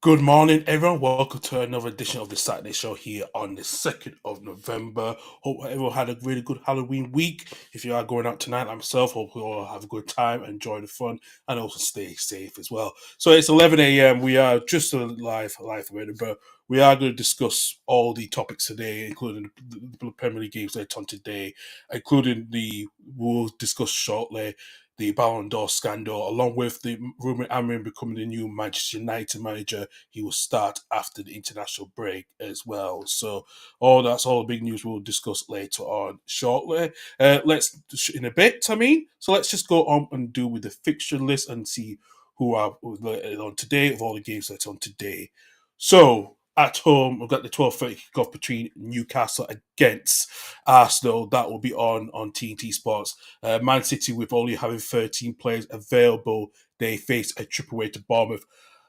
Good morning, everyone. Welcome to another edition of the Saturday Show here on the 2nd of November. Hope everyone had a really good Halloween week. If you are going out tonight, like myself, hope you all have a good time, enjoy the fun, and also stay safe as well. So it's 11 a.m. We are just a live minute, but we are going to discuss all the topics today, including the Premier League games later on today, including we'll discuss shortly the Ballon d'Or scandal, along with the Ruben Amorim becoming the new Manchester United manager. He will start after the international break as well. So that's all the big news we'll discuss later on shortly. Let's in a bit, I mean. So let's just go on and do with the fixture list and see who are on today of all the games that's on today. So at home, we've got the 12:30 kickoff between Newcastle against Arsenal. That will be on TNT Sports. Man City, with only having 13 players available, they face a trip away to Bournemouth.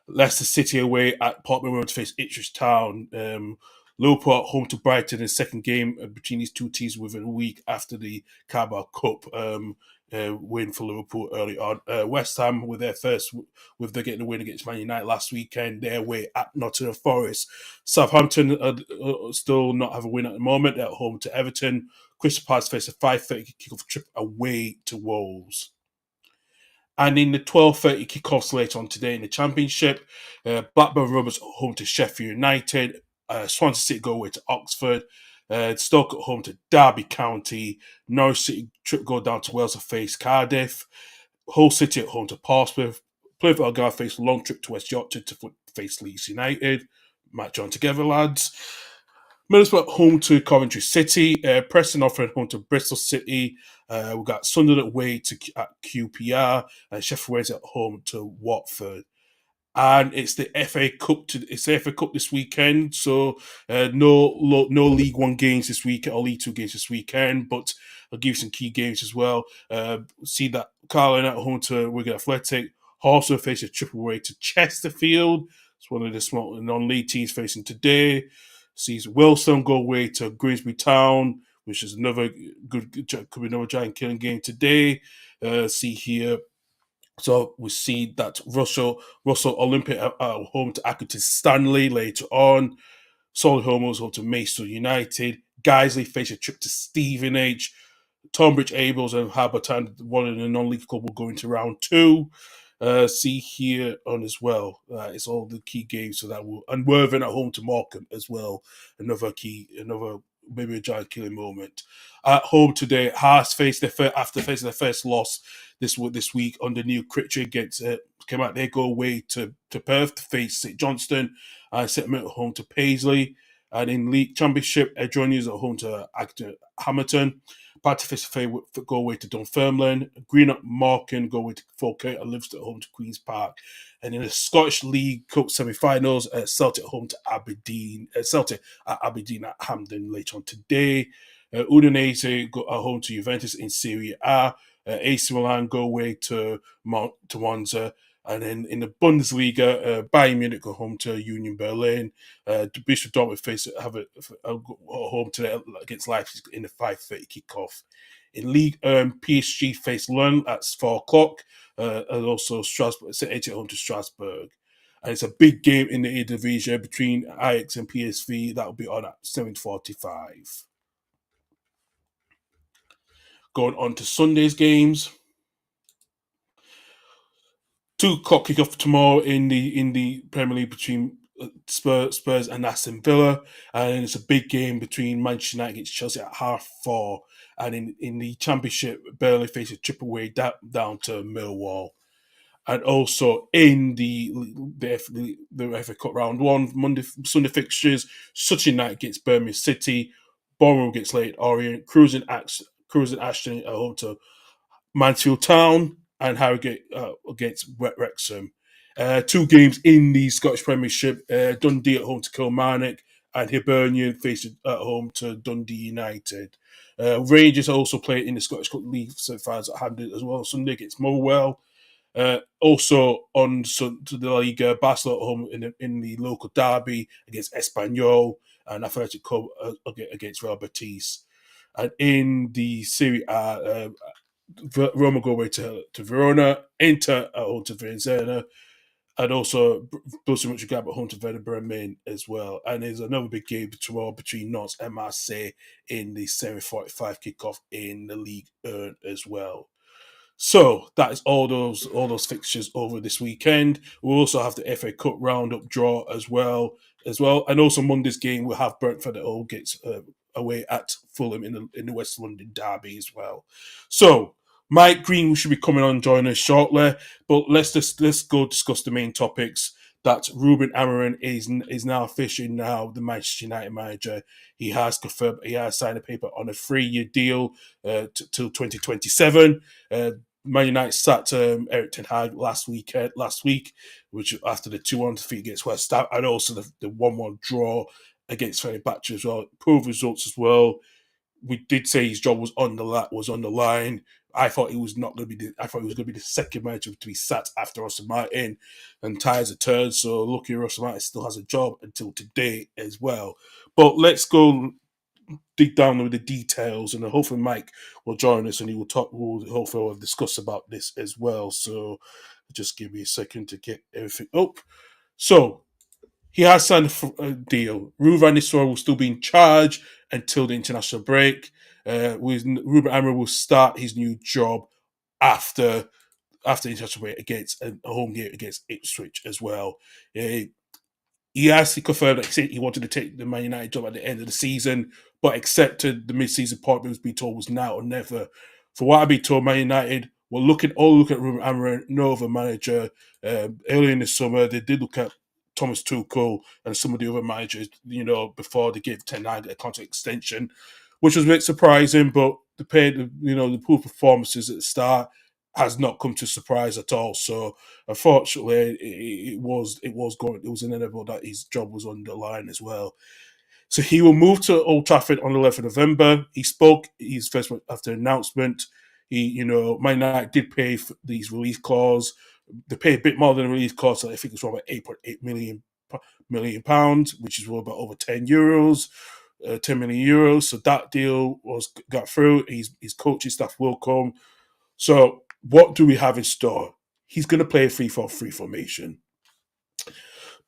Leicester City away at Portman Road to face Ipswich Town. Liverpool at home to Brighton in the second game between these two teams within a week after the Carabao Cup win for Liverpool early on. West Ham with their getting a win against Man United last weekend. They're away at Nottingham Forest. Southampton still not have a win at the moment. They're at home to Everton. Crystal Palace face a 5:30 kickoff trip away to Wolves. And in the 12:30 kickoffs later on today in the Championship, Blackburn Rovers home to Sheffield United, Swansea City go away to Oxford, Stoke at home to Derby County, Norwich City trip go down to Wales to face Cardiff, Hull City at home to Portsmouth, Plymouth Argyle face a long trip to West Yorkshire to face Leeds United. Match on together, lads. Middlesbrough at home to Coventry City, Preston offering home to Bristol City. We've got Sunderland away at QPR, and Sheffield Wednesday at home to Watford. And it's the FA Cup. It's the FA Cup this weekend, so no League One games this weekend or League Two games this weekend. But I'll give you some key games as well. See that Carlin at home to Wigan Athletic. Also face a triple away to Chesterfield. It's one of the small non-league teams facing today. Sees Wilson go away to Grimsby Town, which is another could be another giant killing game today. See here. So we see that Russell Olympic at home to Accrington Stanley later on. Solihull moves home to Maidstone United. Guiseley face a trip to Stevenage. Tonbridge Ables and Harbourtown, one of the non-league club, will go into round two. See here on as well. It's all the key games, so that will and Worthing at home to Morecambe as well. Another maybe a giant killing moment. At home today, Hearts after facing their first loss this week under Neil Critchley against came out. They go away to Perth to face St Johnstone and Settlement at home to Paisley. And in League Championship, Edgonians at home to Hamilton. Paterfist go away to Dunfermline. Green at Marken go away to Falkirk and Livingston at home to Queen's Park. And in the Scottish League Cup semi-finals, Celtic at home to Aberdeen. Celtic at Aberdeen at Hampden later on today. Udinese go at home to Juventus in Serie A. AC Milan go away to Monza. And then in the Bundesliga, Bayern Munich go home to Union Berlin. Borussia Dortmund have a home today against Leipzig in the 5:30 kickoff. In League, PSG face Lyon at 4 o'clock, and also Strasbourg at home to Strasbourg. And it's a big game in the Eredivisie between Ajax and PSV. That will be on at 7:45. Going on to Sunday's games. 2 o'clock kickoff tomorrow in the Premier League between Spurs and Aston Villa, and it's a big game between Manchester United against Chelsea at 4:30. And in the Championship, Burnley face a trip away down to Millwall. And also in the FA Cup round one Sunday fixtures, Sutton United against Birmingham City, Bournemouth against Leyton Orient, Cruising Ashton at home to Mansfield Town, and Harrogate against Wrexham. 2 games in the Scottish Premiership. Dundee at home to Kilmarnock, and Hibernian facing at home to Dundee United. Rangers also play in the Scottish Cup League semi-finals at Hampden as well. Sunday against Motherwell. Also on to the Liga, Barcelona at home in the local derby against Espanyol, and Athletic Club against Real Betis. And in the Serie A, Roma go away to Verona, Inter at home to Vicenza, and also Borussia Mönchengladbach home to Werder Bremen as well. And there's another big game tomorrow between Nantes and Marseille in the 7:45 kickoff in the League 1 as well. So that is all those fixtures over this weekend. We'll also have the FA Cup roundup draw as well, and also Monday's game we'll have Brentford at home gets away at Fulham in the West London derby as well. So Mike Green should be coming on joining us shortly, but let's go discuss the main topics. That Ruben Amorim is now officially now the Manchester United manager. He has confirmed he has signed a paper on a 3-year deal till 2027. Man United sacked Eric Ten Hag last week, which after the 2-1 defeat against West Ham, and also the 1-1 draw against Fenerbahce as well. Improved results as well. We did say his job was on the line. I thought he was not going to be. I thought he was going to be the second manager to be sacked after Russell Martin, and ties a turn. So lucky Russell Martin still has a job until today as well. But let's go dig down with the details, and hopefully Mike will join us and he will talk. We'll discuss about this as well. So just give me a second to get everything up. So he has signed a deal. Ruben Nistelrooy will still be in charge until the international break. Ruben Amorim will start his new job after the international break against a home game against Ipswich as well. He actually confirmed that he wanted to take the Man United job at the end of the season, but accepted the mid-season part he was being told was now or never. For what I've been told, Man United were look at Ruben Amorim, no other manager. Earlier in the summer, they did look at Thomas Tuchel and some of the other managers, before they gave Ten Hag a contract extension, which was a bit surprising, but the poor performances at the start has not come to surprise at all. So unfortunately, it was inevitable that his job was on the line as well. So he will move to Old Trafford on the 11th of November. He spoke his first after announcement. Man United did pay for these release clause. They paid a bit more than the release clause. So I think it's around about 8.8 million pounds, which is about over 10 euros. 10 million euros. So that deal got through. His coaching staff will come. So what do we have in store? He's going to play a 3-4-3 formation.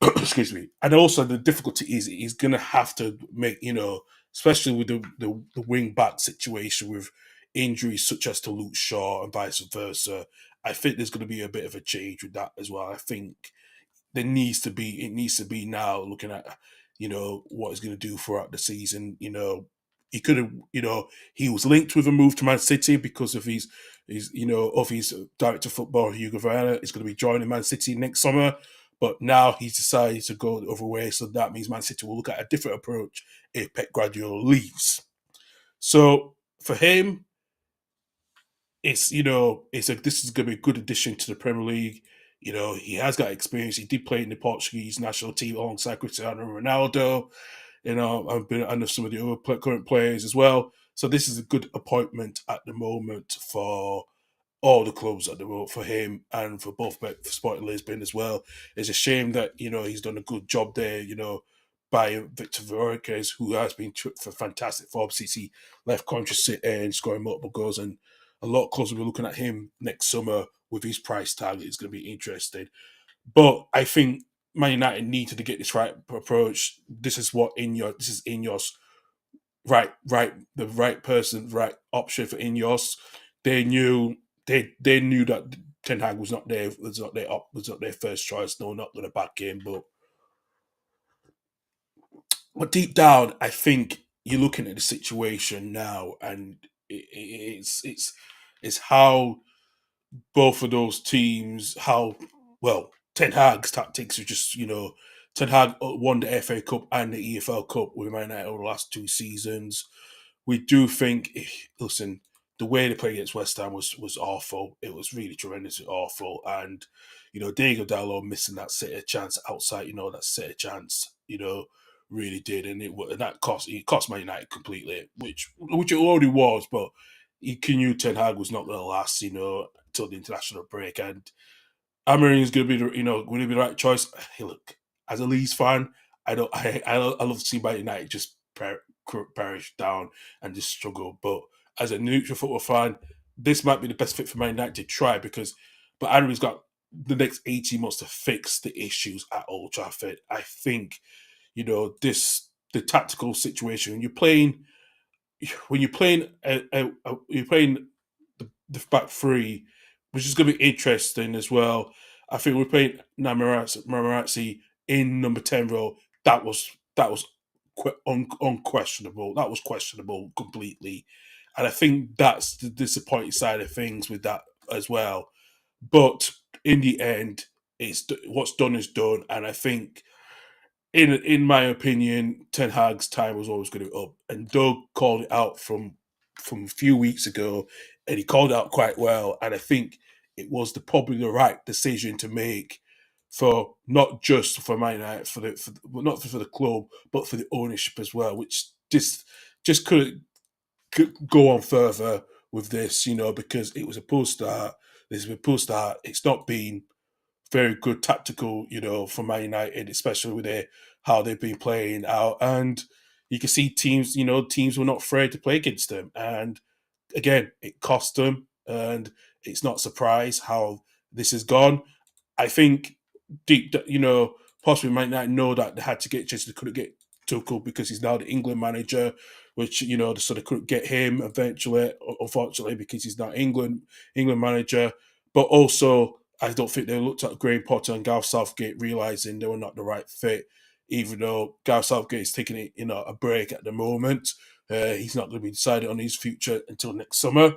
Excuse me. And also the difficulty is he's going to have to make, especially with the wing back situation with injuries such as to Luke Shaw and vice versa. I think there's going to be a bit of a change with that as well. I think it needs to be now looking at what he's going to do throughout the season. He could have he was linked with a move to Man City because of his director of football Hugo Viana is going to be joining Man City next summer, but now he's decided to go the other way, so that means Man City will look at a different approach if Pep Guardiola leaves. So for him, this is going to be a good addition to the Premier League. He has got experience. He did play in the Portuguese national team alongside Cristiano Ronaldo. And some of the other current players as well. So this is a good appointment at the moment for all the clubs at the moment for him and for both for Sporting Lisbon as well. It's a shame that he's done a good job there. By Victor Verocas, who has been for fantastic form since he left Contra City and scoring multiple goals, and a lot of clubs will be looking at him next summer with his price tag. It's going to be interesting. But I think Man United needed to get this right approach. This is Ineos the right person, right option for Ineos. They knew that Ten Hag was not their first choice. No, not going to back him. But deep down, I think you're looking at the situation now, and it's how both of those teams, how well Ten Hag's tactics are just Ten Hag won the FA Cup and the EFL Cup with Man United over the last 2 seasons. We do think, listen, the way they played against West Ham was awful. It was really tremendously awful, and Diego Dallo missing that set of chance outside, that set of chance, really did, and that cost Man United completely, which it already was, but you knew Ten Hag was not going to last, till the international break, and Amorim is going to be going to be the right choice. Hey, look, as a Leeds fan, I love to see Man United just perish down and just struggle. But as a neutral football fan, this might be the best fit for Man United to try but Amorim's got the next 18 months to fix the issues at Old Trafford. I think, the tactical situation when you're playing you're playing the back three, which is going to be interesting as well. I think we're playing Mamarazzi in number 10 role. That was unquestionable. That was questionable completely, and I think that's the disappointing side of things with that as well. But in the end, it's what's done is done, and I think in my opinion, Ten Hag's time was always going to be up, and Doug called it out from a few weeks ago, and he called it out quite well. And I think it was probably the right decision to make for not just for Man United, not for the club, but for the ownership as well, which just couldn't go on further with this, because it was a poor start. This is a poor start. It's not been very good tactical, for Man United, especially with how they've been playing out. And you can see teams were not afraid to play against them. And again, it cost them. And it's not a surprise how this has gone. I think possibly might not know that they had to get just they couldn't get Tuchel because he's now the England manager, which they sort of couldn't get him eventually, unfortunately, because he's not England manager. But also, I don't think they looked at Graham Potter and Gareth Southgate realizing they were not the right fit. Even though Gareth Southgate is taking a break at the moment, he's not going to be decided on his future until next summer.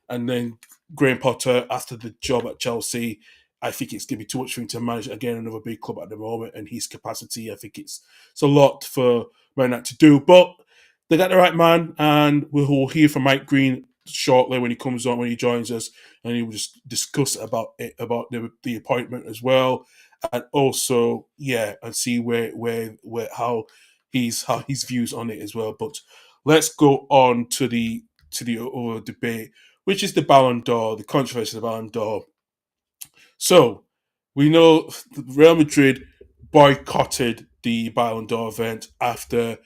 And then Graham Potter, after the job at Chelsea, I think it's going to be too much for him to manage again another big club at the moment, and his capacity. I think it's a lot for Man United to do, but they got the right man, and we'll hear from Mike Green shortly when he comes on, when he joins us, and he will just discuss about the appointment as well, and also and see where how his views on it as well. But let's go on to the other debate, which is the Ballon d'Or, the controversy of the Ballon d'Or. So we know Real Madrid boycotted the Ballon d'Or event after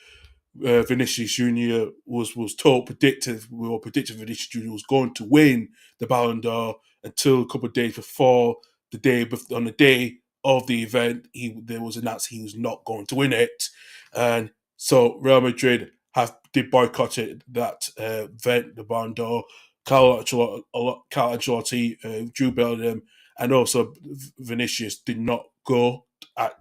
Vinicius Junior was told predicted Vinicius Junior was going to win the Ballon d'Or until a couple of days before on the day of the event there was announced he was not going to win it, and so Real Madrid did boycotted that event, the Ballon d'Or. Carlo Ancelotti, Jude Bellingham, and also Vinicius did not go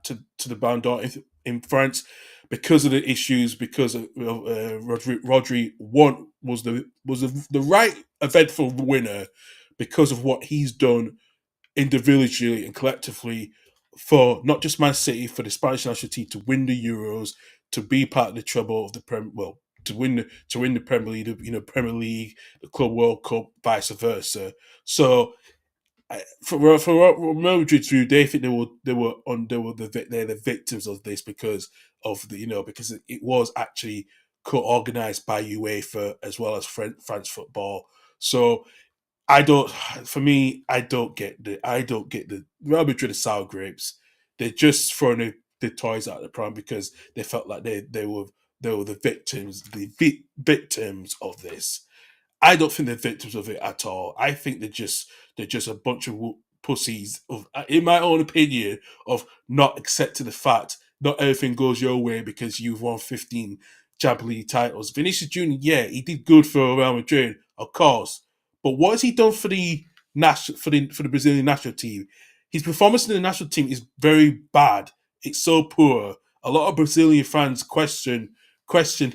to the Ballon d'Or in France because of the issues. Because of Rodri was the right eventful winner because of what he's done individually and collectively for not just Man City, for the Spanish national team to win the Euros, to be part of the treble of the to win the Premier League, Premier League, the Club World Cup, vice versa. So for Real Madrid's view, they think they're the victims of this because of because it was actually co-organized by UEFA as well as France football. So I don't. For me, I don't get the Real Madrid are sour grapes. They're just throwing the toys out of the pram because they felt like they were the victims of this. I don't think they're victims of it at all. I think they're just a bunch of pussies of, in my own opinion, of not accepting the fact not everything goes your way because you've won 15 Champions League titles. Vinicius Junior, yeah, he did good for Real Madrid, of course, but what has he done for the for the Brazilian national team? His performance in the national team is very bad. It's so poor. A lot of Brazilian fans question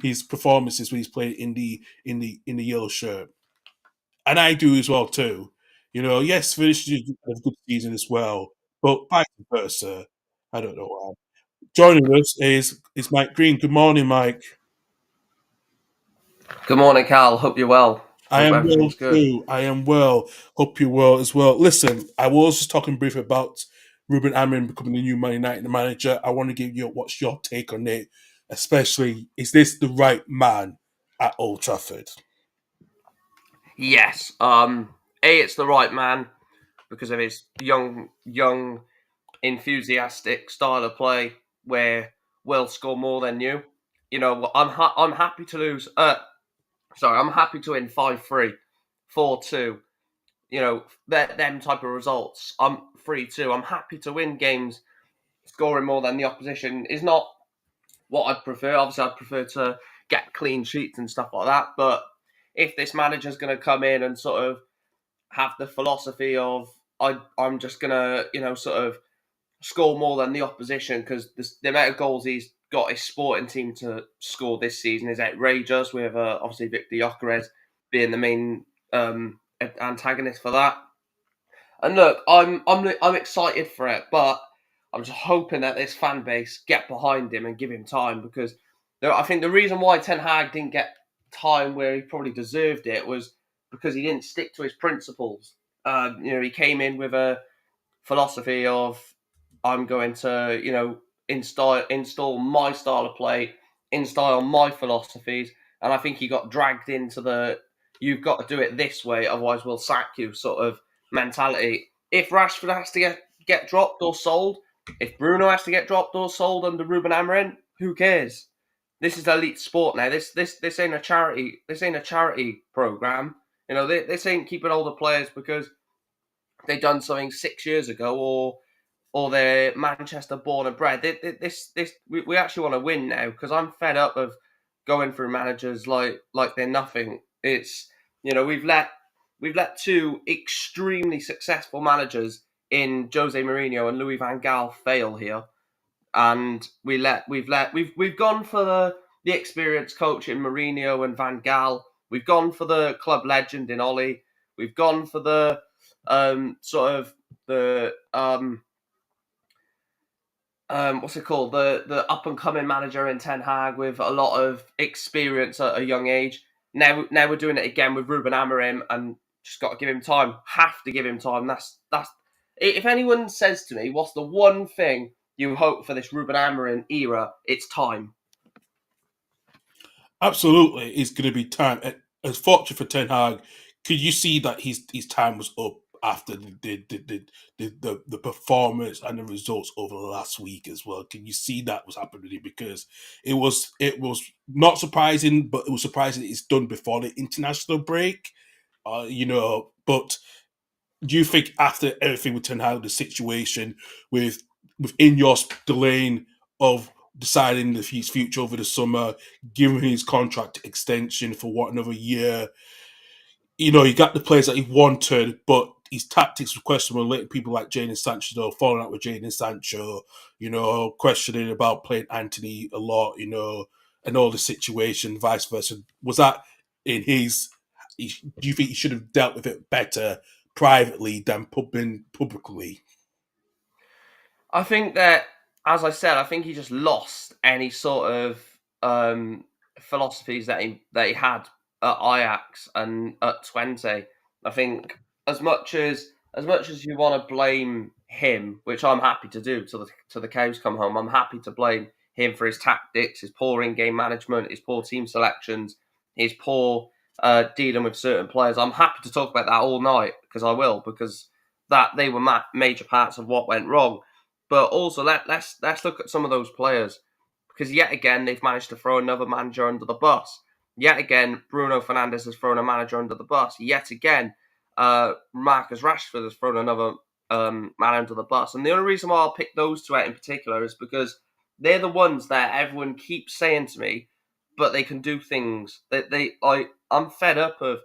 his performances when he's playing in the yellow shirt, and I do as well too. Yes, Vinicius had a good season as well, but vice versa. I don't know why. Joining us is Mike Green. Good morning, Mike. Good morning, Cal. Hope you're well. I Hope am well everything's good. too. I am well. Hope you're well as well. Listen, I was just talking briefly about Ruben Amorim becoming the new Man United manager. I want to give you what's your take on it, especially is this the right man at Old Trafford? Yes. It's the right man because of his young, enthusiastic style of play, where we'll score more than you. I'm happy to lose. I'm happy to win 5-3, 4-2. them type of results. I'm free too. I'm happy to win games scoring more than the opposition is not what I'd prefer. Obviously, I'd prefer to get clean sheets and stuff like that. But if this manager's going to come in and sort of have the philosophy of I'm just going to, sort of score more than the opposition because the amount of goals he's got his sporting team to score this season is outrageous. With obviously Victor Gyökeres being the main antagonist for that. And look, I'm excited for it, but I'm just hoping that this fan base get behind him and give him time because I think the reason why Ten Hag didn't get time where he probably deserved it was because he didn't stick to his principles. He came in with a philosophy of I'm going to, install my style of play, install my philosophies, and I think he got dragged into the you've got to do it this way, otherwise we'll sack you sort of mentality. If Rashford has to get dropped or sold, if Bruno has to get dropped or sold under Ruben Amorim, who cares? This is elite sport now. This ain't a charity. This ain't a charity program. This ain't keeping older players because they done something 6 years ago or they're Manchester born and bred. We actually want to win now because I'm fed up of going through managers like they're nothing. It's we've let two extremely successful managers in Jose Mourinho and Louis van Gaal fail here, and we've gone for the experienced coach in Mourinho and Van Gaal. We've gone for the club legend in Ollie. We've gone for the sort of the what's it called? The up and coming manager in Ten Hag with a lot of experience at a young age. Now we're doing it again with Ruben Amorim, and just got to give him time. Have to give him time. That's. If anyone says to me, "What's the one thing you hope for this Ruben Amorim era?" It's time. Absolutely, it's going to be time. As fortunate for Ten Hag, could you see that his time was up after the performance and the results over the last week as well? Can you see that was happening? Because it was not surprising, but it was surprising it's done before the international break. But do you think after everything with Ten Hag, the situation with within your delaying of deciding his future over the summer, giving his contract extension for what another year, he got the players that he wanted, but his tactics were questionable, letting people like Jadon Sancho, falling out with Jadon Sancho, questioning about playing Anthony a lot, and all the situation, vice versa. Was that in his? Do you think he should have dealt with it better privately than publicly? I think that, as I said, I think he just lost any sort of philosophies that he had at Ajax and at 20. I think as much as you want to blame him, which I'm happy to do till the cows come home, I'm happy to blame him for his tactics, his poor in-game management, his poor team selections, his poor dealing with certain players. I'm happy to talk about that all night because I will, because that they were major parts of what went wrong. But also let's look at some of those players because yet again they've managed to throw another manager under the bus. Yet again, Bruno Fernandes has thrown a manager under the bus. Yet again, Marcus Rashford has thrown another man under the bus. And the only reason why I'll pick those two out in particular is because they're the ones that everyone keeps saying to me, but they can do things. I'm fed up of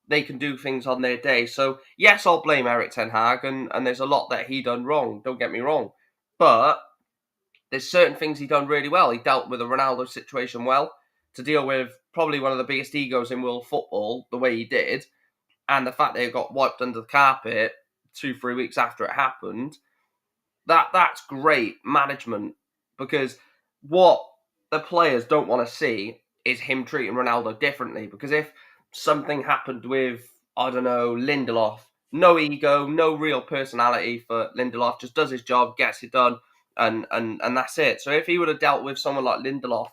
they can do things on their day. So yes, I'll blame Eric Ten Hag, and there's a lot that he done wrong. Don't get me wrong, but there's certain things he done really well. He dealt with the Ronaldo situation well to deal with probably one of the biggest egos in world football the way he did, and the fact that it got wiped under the carpet 2-3 weeks after it happened. That's great management because what the players don't want to see is him treating Ronaldo differently. Because if something happened with, I don't know, Lindelof, no ego, no real personality for Lindelof, just does his job, gets it done, and that's it. So if he would have dealt with someone like Lindelof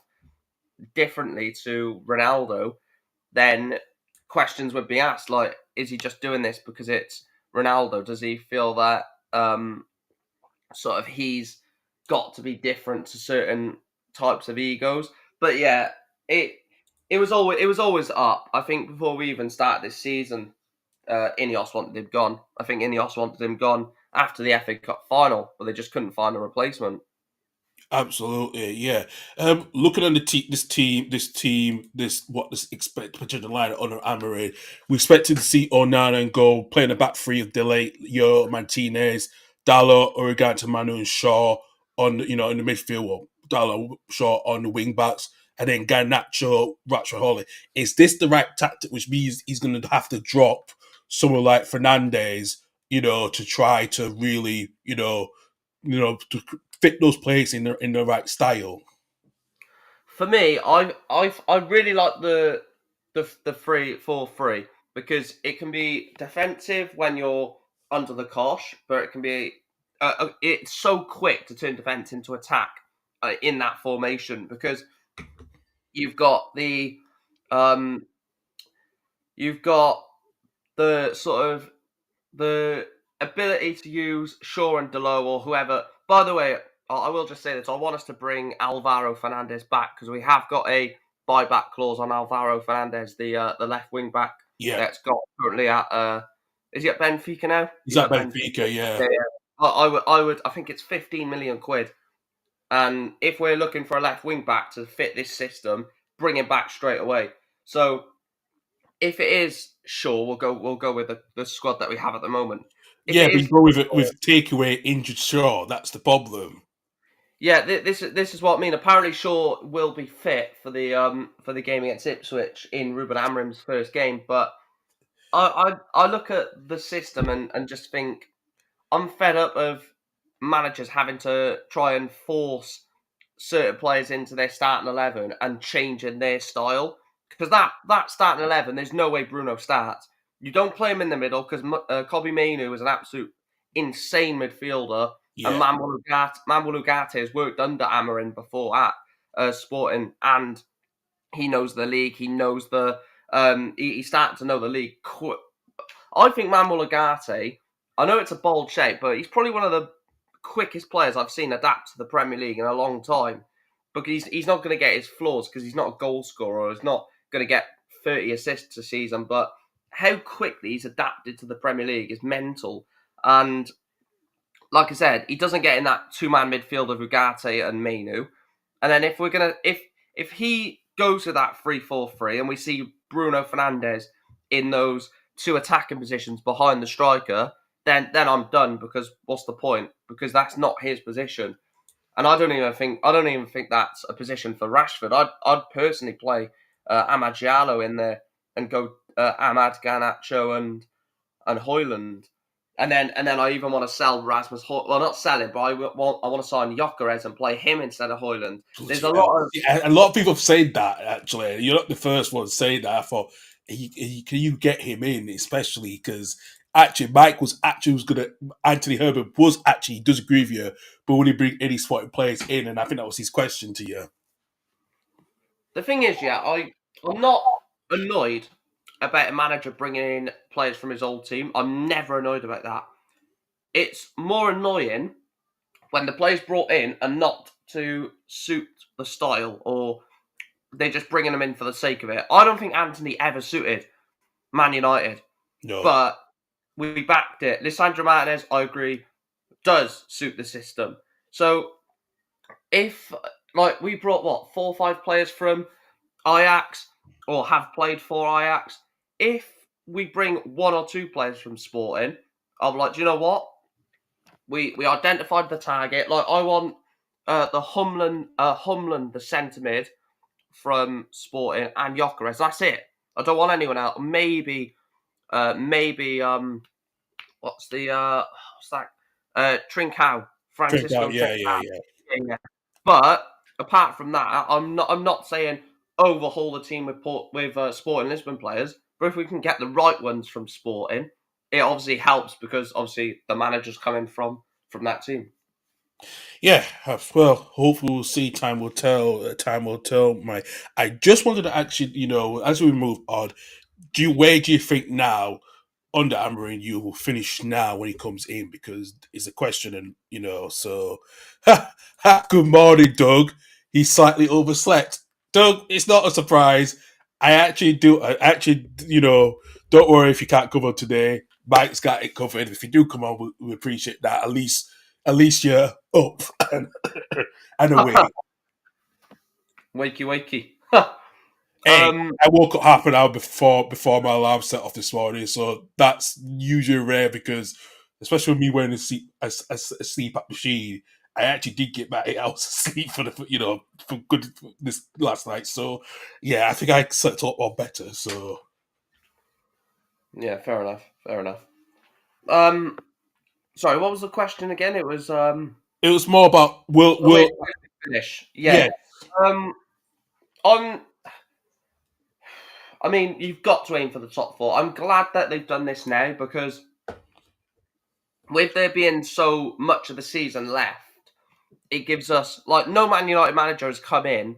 differently to Ronaldo, then questions would be asked like, is he just doing this because it's Ronaldo? Does he feel that sort of he's got to be different to certain types of egos? But yeah, it was always up. I think before we even started this season, Ineos wanted him gone. I think Ineos wanted him gone after the FA Cup final, but they just couldn't find a replacement. Absolutely, yeah. Looking at this what this expect potential line under Amorim, we expected to see Onana and go playing the back three of Delay, Yo, Martinez, Dallo, Origante, Manu, and Shaw on in the midfield. Well, Dallo, Shaw on the wing backs, and then Garnacho, Rashford, Holly. Is this the right tactic? Which means he's going to have to drop someone like Fernandez, to try to really, to fit those players in the right style. For me, I really like the 3-4-3 because it can be defensive when you're under the cosh, but it can be it's so quick to turn defense into attack in that formation because you've got the um, you've got the sort of the ability to use Shaw and Delo or whoever. By the way, I will just say this: I want us to bring Alvaro Fernandez back because we have got a buyback clause on Alvaro Fernandez, the left wing back Yeah, that's got currently at is he at Benfica now? he's at Benfica. Yeah, Yeah, yeah. I think it's 15 million quid. And if we're looking for a left wing back to fit this system, bring him back straight away. So if it is Shaw, we'll go with the squad that we have at the moment. If yeah. it But is you go with takeaway injured Shaw. That's the problem. yeah, this is what I mean. Apparently, Shaw will be fit for the game against Ipswich in Ruben Amorim's first game. But I look at the system and just think I'm fed up of managers having to try and force certain players into their starting 11 and changing their style because that starting 11, there's no way Bruno starts. You don't play him in the middle because Kobe Mainu is an absolute insane midfielder, and Yeah, Manuel Ugarte has worked under Amorim before at Sporting, and he knows the league. He knows he's starting to know the league. I think Manuel Ugarte. I know it's a bold shape, but he's probably one of the quickest players I've seen adapt to the Premier League in a long time. But he's not going to get his flaws because he's not a goal scorer. He's not going to get 30 assists a season. But how quickly he's adapted to the Premier League is mental. And like I said, he doesn't get in that two-man midfield of Ugarte and Mainu. And then if he goes to that 3-4-3 and we see Bruno Fernandes in those two attacking positions behind the striker, then I'm done because what's the point? Because that's not his position. And I don't even think that's a position for Rashford. I'd personally play Amad Diallo in there and go Amad, Garnacho and Højlund. And then I even want to sell Rasmus Højlund. Well, not sell him, but I want to sign Gyökeres and play him instead of Højlund. There's a lot of a lot of people have said that. Actually, you're not the first one to say that. I thought, can you get him in, especially because actually Mike was gonna. Anthony Herbert was actually does agree with you, but will he bring any spotted players in? And I think that was his question to you. the thing is, yeah, I'm not annoyed about a manager bringing in players from his old team. I'm never annoyed about that. It's more annoying when the players brought in are not to suit the style or they're just bringing them in for the sake of it. I don't think Anthony ever suited Man United, No, but we backed it. Lisandro Martinez, I agree, does suit the system. So if like we brought 4 or 5 players from Ajax or have played for Ajax, if we bring 1 or 2 players from Sporting, I'm like, do you know what? We identified the target. Like I want the Humlen, the centre mid from Sporting, and Gyökeres. That's it. I don't want anyone else. Maybe what's that? Trincao, check Francisco out. Yeah, yeah, Trincao. yeah. Yeah. But apart from that, I'm not saying overhaul the team with Sporting Lisbon players. But if we can get the right ones from Sporting, it obviously helps because obviously the manager's coming from that team. Yeah, well, hopefully we'll see. Time will tell. Time will tell. I just wanted to actually, as we move on, where do you think now under Amorim you will finish now when he comes in? Because it's a question, and so good morning, Doug. He slightly overslept. Doug, it's not a surprise. I actually do. I actually, don't worry if you can't come on today. Mike's got it covered. If you do come on, we appreciate that. At least you're up and away. Wakey, wakey. Hey, I woke up half an hour before my alarm set off this morning, so that's usually rare because, especially with me wearing a sleep app machine, I actually did get my 8 hours of sleep for good this last night. So yeah, I think I slept a lot more better. So Yeah, fair enough. Fair enough. Sorry, what was the question again? It was it was more about the way will to finish. Yeah. yeah Um, on. I mean, you've got to aim for the top four. I'm glad that they've done this now because with there being so much of the season left, it gives us like no Man United manager has come in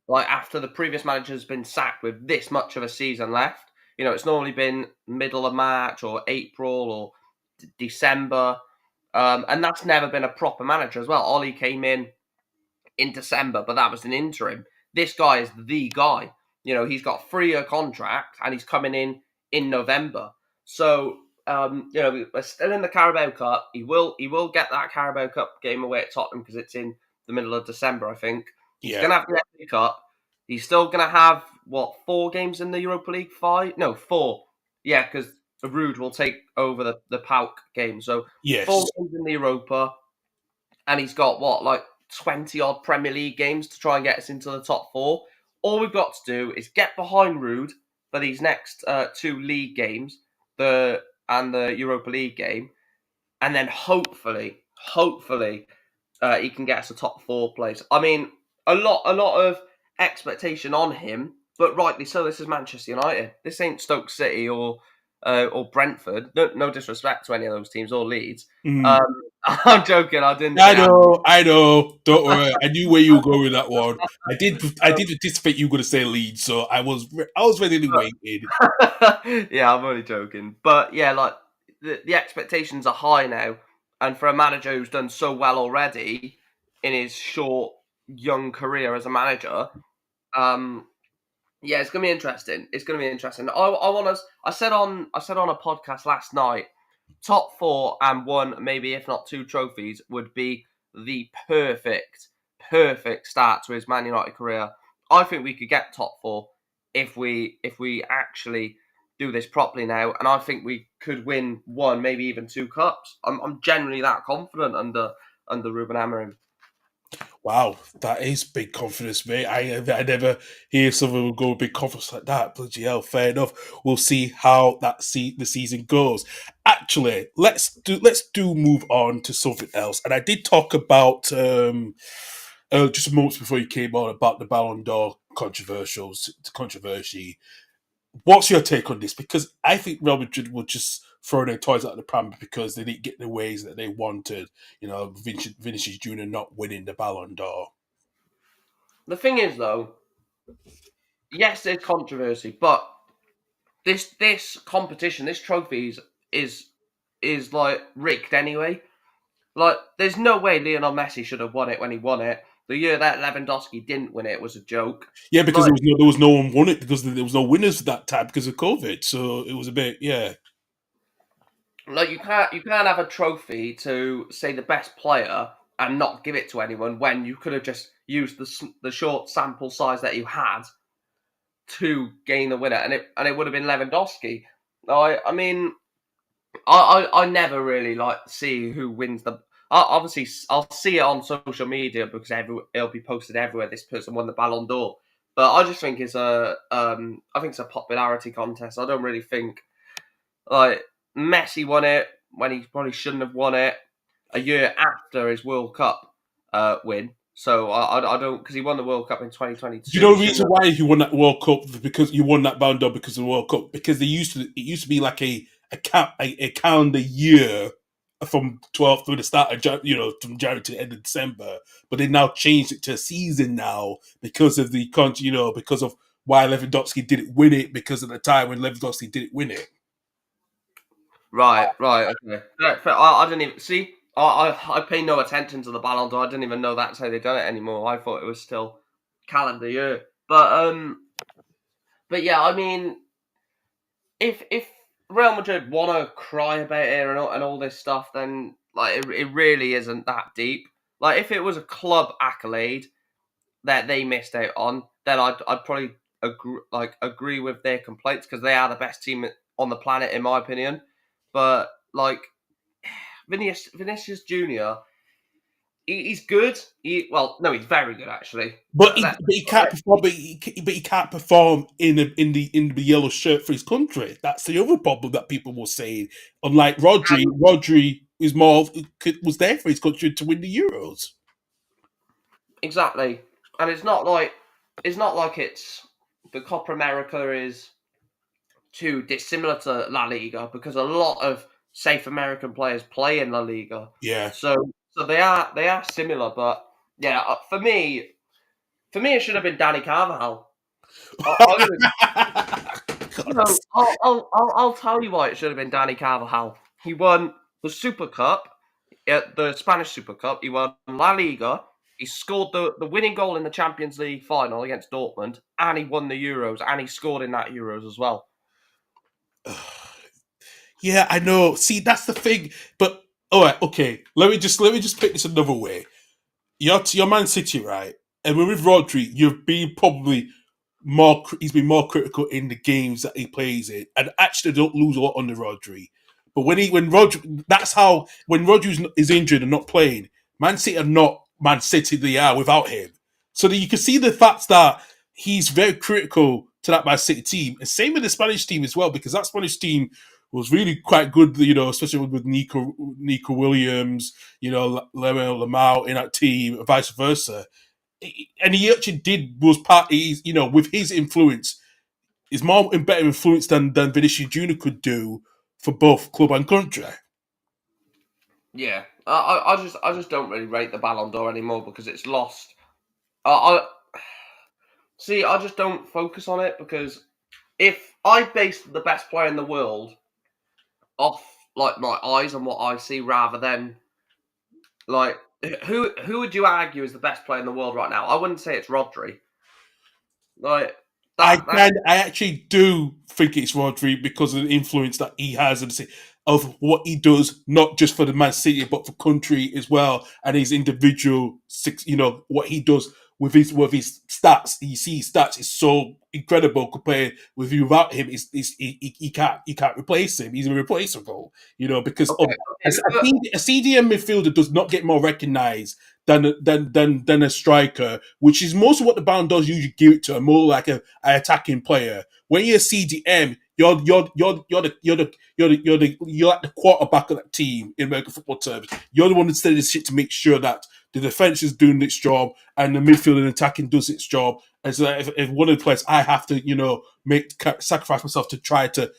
like after the previous manager has been sacked with this much of a season left. You know, it's normally been middle of March or April or December, and that's never been a proper manager as well. Ollie came in December, but that was an interim. This guy is the guy. You know, he's got a 3-year contract and he's coming in November. So, you know, we're still in the Carabao Cup. He will get that Carabao Cup game away at Tottenham because it's in the middle of December, I think. He's yeah going to have the FA Cup. He's still going to have, 4 games in the Europa League? 5? No, 4. Yeah, because Rude will take over the PAOK game. So, 4 yes games in the Europa. And he's got, 20-odd Premier League games to try and get us into the top 4. All we've got to do is get behind Rude for these next 2 league games, the Europa League game, and then hopefully, he can get us a top 4 place. I mean, a lot of expectation on him, but rightly so. This is Manchester United. This ain't Stoke City or Brentford. No disrespect to any of those teams or Leeds. mm. I'm joking. I didn't I say. know. Don't worry. I knew where you were going with that one. I did anticipate you were going to say Leeds, so I was ready waiting. Yeah, I'm only joking. But yeah, like the expectations are high now, and for a manager who's done so well already in his short young career as a manager, yeah, it's gonna be interesting. It's gonna be interesting. I want us. I said on a podcast last night, top 4 and 1, maybe if not 2 trophies would be the perfect start to his Man United career. I think we could get top 4 if we actually do this properly now, and I think we could win 1, maybe even 2 cups. I'm generally that confident under Ruben Amorim. Wow, that is big confidence, mate. I never hear someone go with big confidence like that. Bloody hell, fair enough. We'll see how the season goes. Actually, let's move on to something else. And I did talk about just moments before you came on about the Ballon d'Or controversy. What's your take on this? Because I think Real Madrid will just throw their toys out of the pram because they didn't get the ways that they wanted. You know, Vinicius Junior not winning the Ballon d'Or. The thing is, though, yes, there's controversy, but this competition, this trophy is like rigged anyway. Like, there's no way Lionel Messi should have won it when he won it. The year that Lewandowski didn't win it was a joke. Yeah, because Like, there was no one won it because there was no winners for that time because of COVID. So it was a bit like, you can't have a trophy to say the best player and not give it to anyone when you could have just used the short sample size that you had to gain the winner, and it would have been Lewandowski. I mean, I never really like see who wins the. Obviously, I'll see it on social media because it'll be posted everywhere. This person won the Ballon d'Or, but I just think it's I think it's a popularity contest. I don't really think like Messi won it when he probably shouldn't have won it a year after his World Cup win. So I don't, because he won the World Cup in You 2022. know He the shouldn't reason have. why he won that World Cup because he won that Ballon d'Or because of the World Cup because it used to be like a calendar year from 12th through the start of from January to the end of December, but they now changed it to a season now because of the country, because of why Lewandowski didn't win it because of the time when Lewandowski didn't win it. Right, okay. Yeah, I didn't even see. I pay no attention to the Ballon d'Or. I didn't even know that's how they done it anymore. I thought it was still calendar year. But yeah, I mean, if Real Madrid want to cry about it and all this stuff, then like it really isn't that deep. Like if it was a club accolade that they missed out on, then I'd probably agree with their complaints because they are the best team on the planet in my opinion. But like Vinicius Junior, he's good. No, he's very good actually. But he can't perform. But he can't perform in the yellow shirt for his country. That's the other problem that people were saying. Unlike Rodri is more was there for his country to win the Euros. Exactly, and it's not like it's the Copa America is too dissimilar to La Liga because a lot of South American players play in La Liga. Yeah. So they are similar, but yeah, for me it should have been Danny Carvajal. I'll tell you why it should have been Danny Carvajal. He won the Super Cup, the Spanish Super Cup. He won La Liga. He scored the winning goal in the Champions League final against Dortmund, and he won the Euros, and he scored in that Euros as well. Yeah, I know. See, that's the thing. But all right, okay. Let me just put this another way. You're Man City, right? And with Rodri, you've been probably more. He's been more critical in the games that he plays in, and actually don't lose a lot under Rodri. But when Rodri, that's how when Rodri is injured and not playing, Man City are not Man City they are without him. So that you can see the fact that he's very critical to that Man City team, and same with the Spanish team as well, because that Spanish team was really quite good, especially with Nico Williams, Leo Lamau in that team, and vice versa. And he actually was part. With his influence, is more better influence than Vinicius Junior could do for both club and country. Yeah, I just don't really rate the Ballon d'Or anymore because it's lost. I see. I just don't focus on it because if I base the best player in the world off like my eyes and what I see rather than like who would you argue is the best player in the world right now? I wouldn't say it's Rodri. Like that. I actually do think it's Rodri because of the influence that he has of what he does, not just for the Man City but for country as well, and his individual what he does with his stats. You see, his stats is so incredible compared with you without him. You can't replace him. He's irreplaceable. Because of Okay, a CDM midfielder does not get more recognised than a striker, which is most of what the Ballon d'Or usually give it to, more like an attacking player. When you're a CDM, you're like the quarterback of that team in American football terms. You're the one that steady the shit to make sure that the defense is doing its job and the midfield and attacking does its job. And so if one of the players, I have to sacrifice myself to try to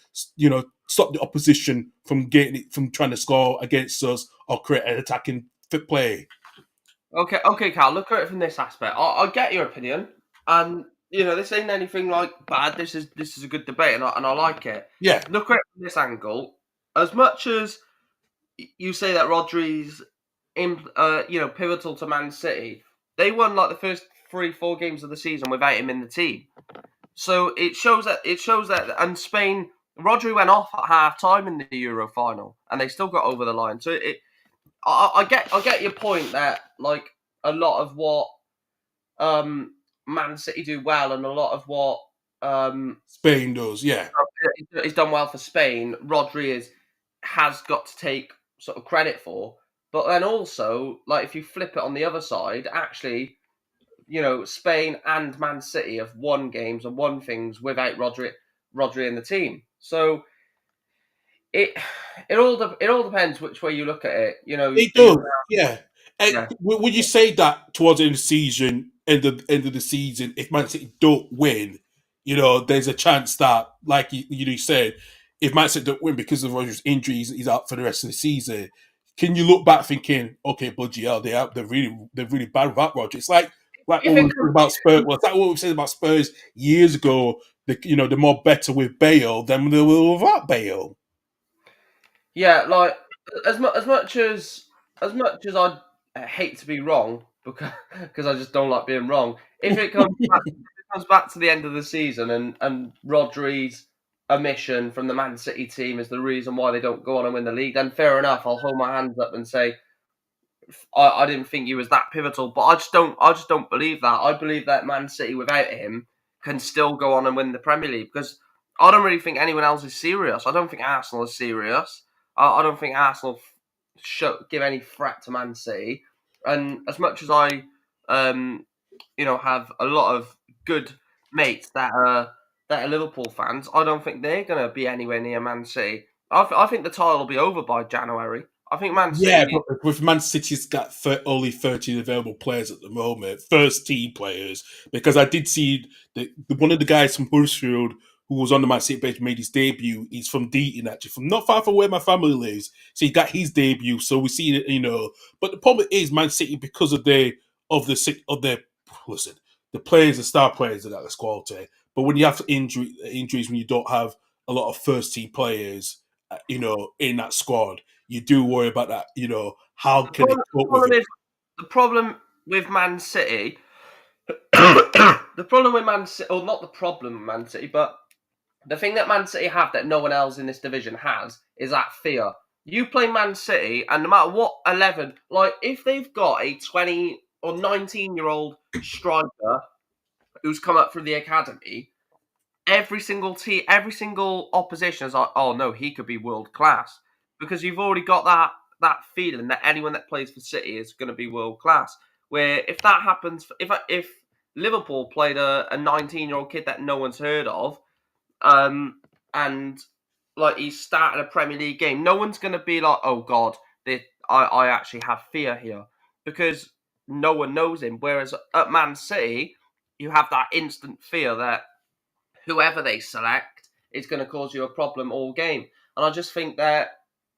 stop the opposition from trying to score against us or create an attacking fit play. okay, Cal. Look at it from this aspect. I get your opinion, and this ain't anything like bad. This is a good debate, and I like it. Yeah. Look at it from this angle. As much as you say that Rodri's pivotal to Man City, they won like the first 3-4 games of the season without him in the team. So it shows that, and Spain, Rodri went off at half time in the Euro final, and they still got over the line. So I get your point that like a lot of what Man City do well, and a lot of what Spain does, yeah. Is done well for Spain. Rodri has got to take sort of credit for, but then also like if you flip it on the other side, actually, Spain and Man City have won games and won things without Rodri in the team. So it all depends which way you look at it. It does, yeah. And Yeah. would you say that towards the end of the season, end of the season, if Man City don't win, there's a chance that, like you said, if Man City don't win because of Rodgers' injuries, he's out for the rest of the season. Can you look back thinking, okay, but GL, they're really bad without Rodgers? It's like what If we it said about Spurs. Well, it's like what we said about Spurs years ago. They're more better with Bale than they were without Bale. Yeah, like as much as I hate to be wrong because I just don't like being wrong. If it comes back to the end of the season and Rodri's omission from the Man City team is the reason why they don't go on and win the league, then fair enough. I'll hold my hands up and say I didn't think he was that pivotal, but I just don't believe that. I believe that Man City without him can still go on and win the Premier League because I don't really think anyone else is serious. I don't think Arsenal is serious. I don't think Arsenal give any threat to Man City. And as much as I, have a lot of good mates that are Liverpool fans, I don't think they're going to be anywhere near Man City. I think the title will be over by January. I think Man Yeah, City. but with Man City's got only 13 available players at the moment, first team players, because I did see one of the guys from Huddersfield who was on the Man City bench made his debut. He's from Deaton, actually, from not far from where my family lives. So he got his debut. So we see it, But the problem is Man City, because of their listen, the players, the star players, are got this quality. But when you have injuries, when you don't have a lot of first team players, in that squad, you do worry about that. How The can they problem, the cope with problem it? is the problem with Man City. The problem with Man City, or not the problem with Man City, but the thing that Man City have that no one else in this division has is that fear. You play Man City, and no matter what 11, like if they've got a 20 or 19-year-old striker who's come up through the academy, every single team, every single opposition is like, oh no, he could be world class because you've already got that feeling that anyone that plays for City is going to be world class. Where if that happens, if Liverpool played a 19-year-old kid that no one's heard of, and like he's starting a Premier League game, no one's going to be like, oh god, I actually have fear here because no one knows him. Whereas at Man City, you have that instant fear that whoever they select is going to cause you a problem all game. And I just think that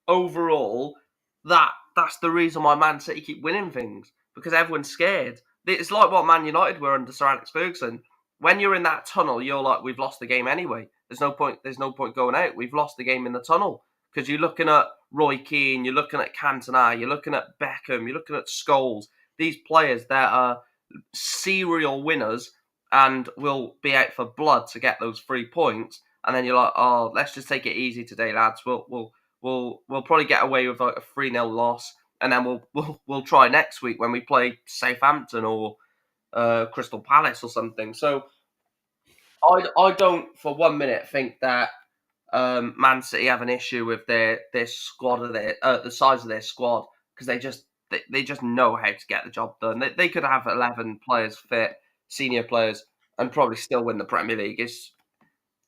overall, that's the reason why Man City keep winning things because everyone's scared. It's like what Man United were under Sir Alex Ferguson. When you're in that tunnel, you're like, we've lost the game anyway. There's no point. There's no point going out. We've lost the game in the tunnel because you're looking at Roy Keane, you're looking at Cantona, you're looking at Beckham, you're looking at Scholes. These players that are serial winners and will be out for blood to get those 3 points. And then you're like, oh, let's just take it easy today, lads. We'll probably get away with like a 3-0 loss, and then we'll try next week when we play Southampton or Crystal Palace or something. So I don't for 1 minute think that Man City have an issue with their squad or the size of their squad because they just know how to get the job done. They could have 11 players fit, senior players, and probably still win the Premier League. It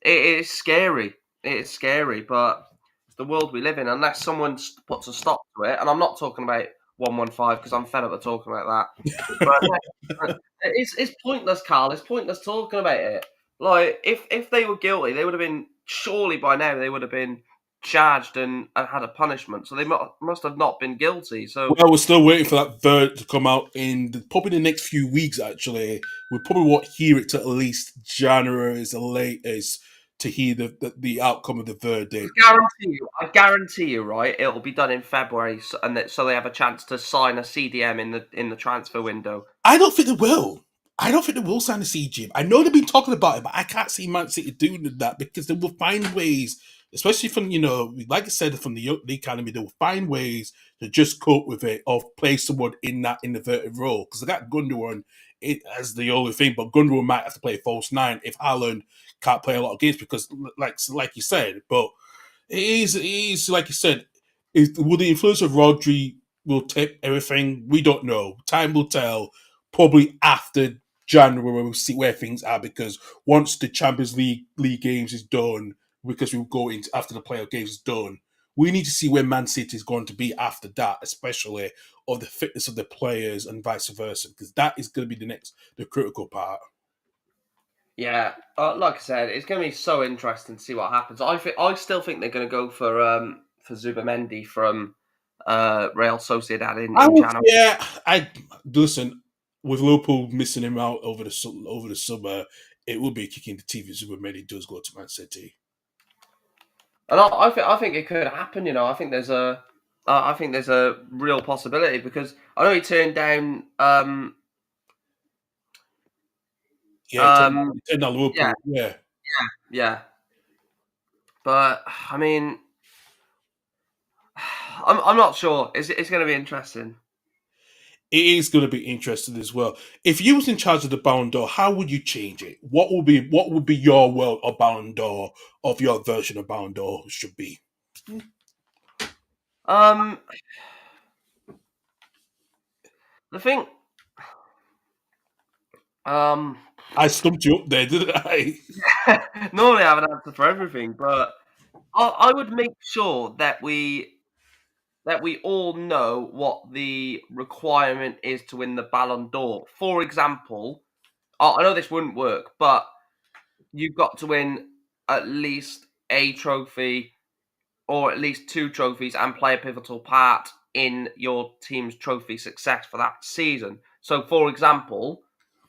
is scary. It is scary, but it's the world we live in. Unless someone puts a stop to it, and I'm not talking about 115 because I'm fed up of talking about that. But it's pointless, Carl. It's pointless talking about it. Like if they were guilty, they would have been surely by now they would have been charged and had a punishment. So they must have not been guilty. So Well, we're still waiting for that verdict to come out in probably the next few weeks. Actually, we probably won't hear it till at least January is the latest to hear the outcome of the verdict. I guarantee you, right? It'll be done in February, so they have a chance to sign a CDM in the transfer window. I don't think they will. I don't think they will sign a CG. I know they've been talking about it, but I can't see Man City doing that because they will find ways, especially from like I said, from the academy, they will find ways to just cope with it or play someone in that inverted role because they got Gundogan as the only thing, but Gundogan might have to play false nine if Haaland can't play a lot of games because, like you said, but it is like you said, will the influence of Rodri will tip everything? We don't know. Time will tell. Probably after January, we'll see where things are because once the Champions League games is done, because we'll go into after the playoff games is done, we need to see where Man City is going to be after that, especially of the fitness of the players and vice versa, because that is going to be the critical part. Yeah, like I said, it's going to be so interesting to see what happens. I still think they're going to go for Zubamendi from Real Sociedad I in would, January. yeah. I listen with Liverpool missing him out over the summer. It will be kicking the teeth if Superman does go to Man City. And I think it could happen. I think there's a real possibility because I know he turned down. Yeah, Um, he turned down yeah, Liverpool. Yeah, yeah. But I mean, I'm not sure. It's going to be interesting. It is going to be interesting as well. If you was in charge of the Ballon d'Or, how would you change it? What would be your world of Ballon d'Or, of your version of Ballon d'Or should be? Um, the thing, um, I stumped you up there, didn't I? normally I have an answer for everything, but I would make sure that we all know what the requirement is to win the Ballon d'Or. For example, I know this wouldn't work, but you've got to win at least a trophy or at least two trophies and play a pivotal part in your team's trophy success for that season. So, for example,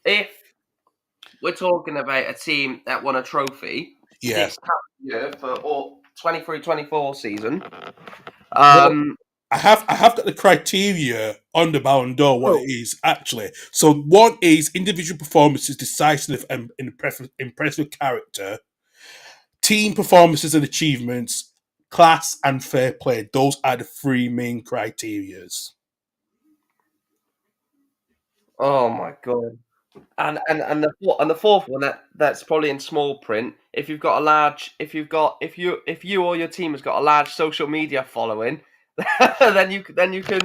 if we're talking about a team that won a trophy Yeah. this year for 23-24 season, Well, um, I have got the criteria on the Ballon d'Or, what oh, it is actually. So one is individual performances, decisive and impressive character, team performances and achievements, class and fair play. Those are the three main criterias. oh my god. And the fourth one that's probably in small print. If you've got a large, if you or your team has got a large social media following, then you can.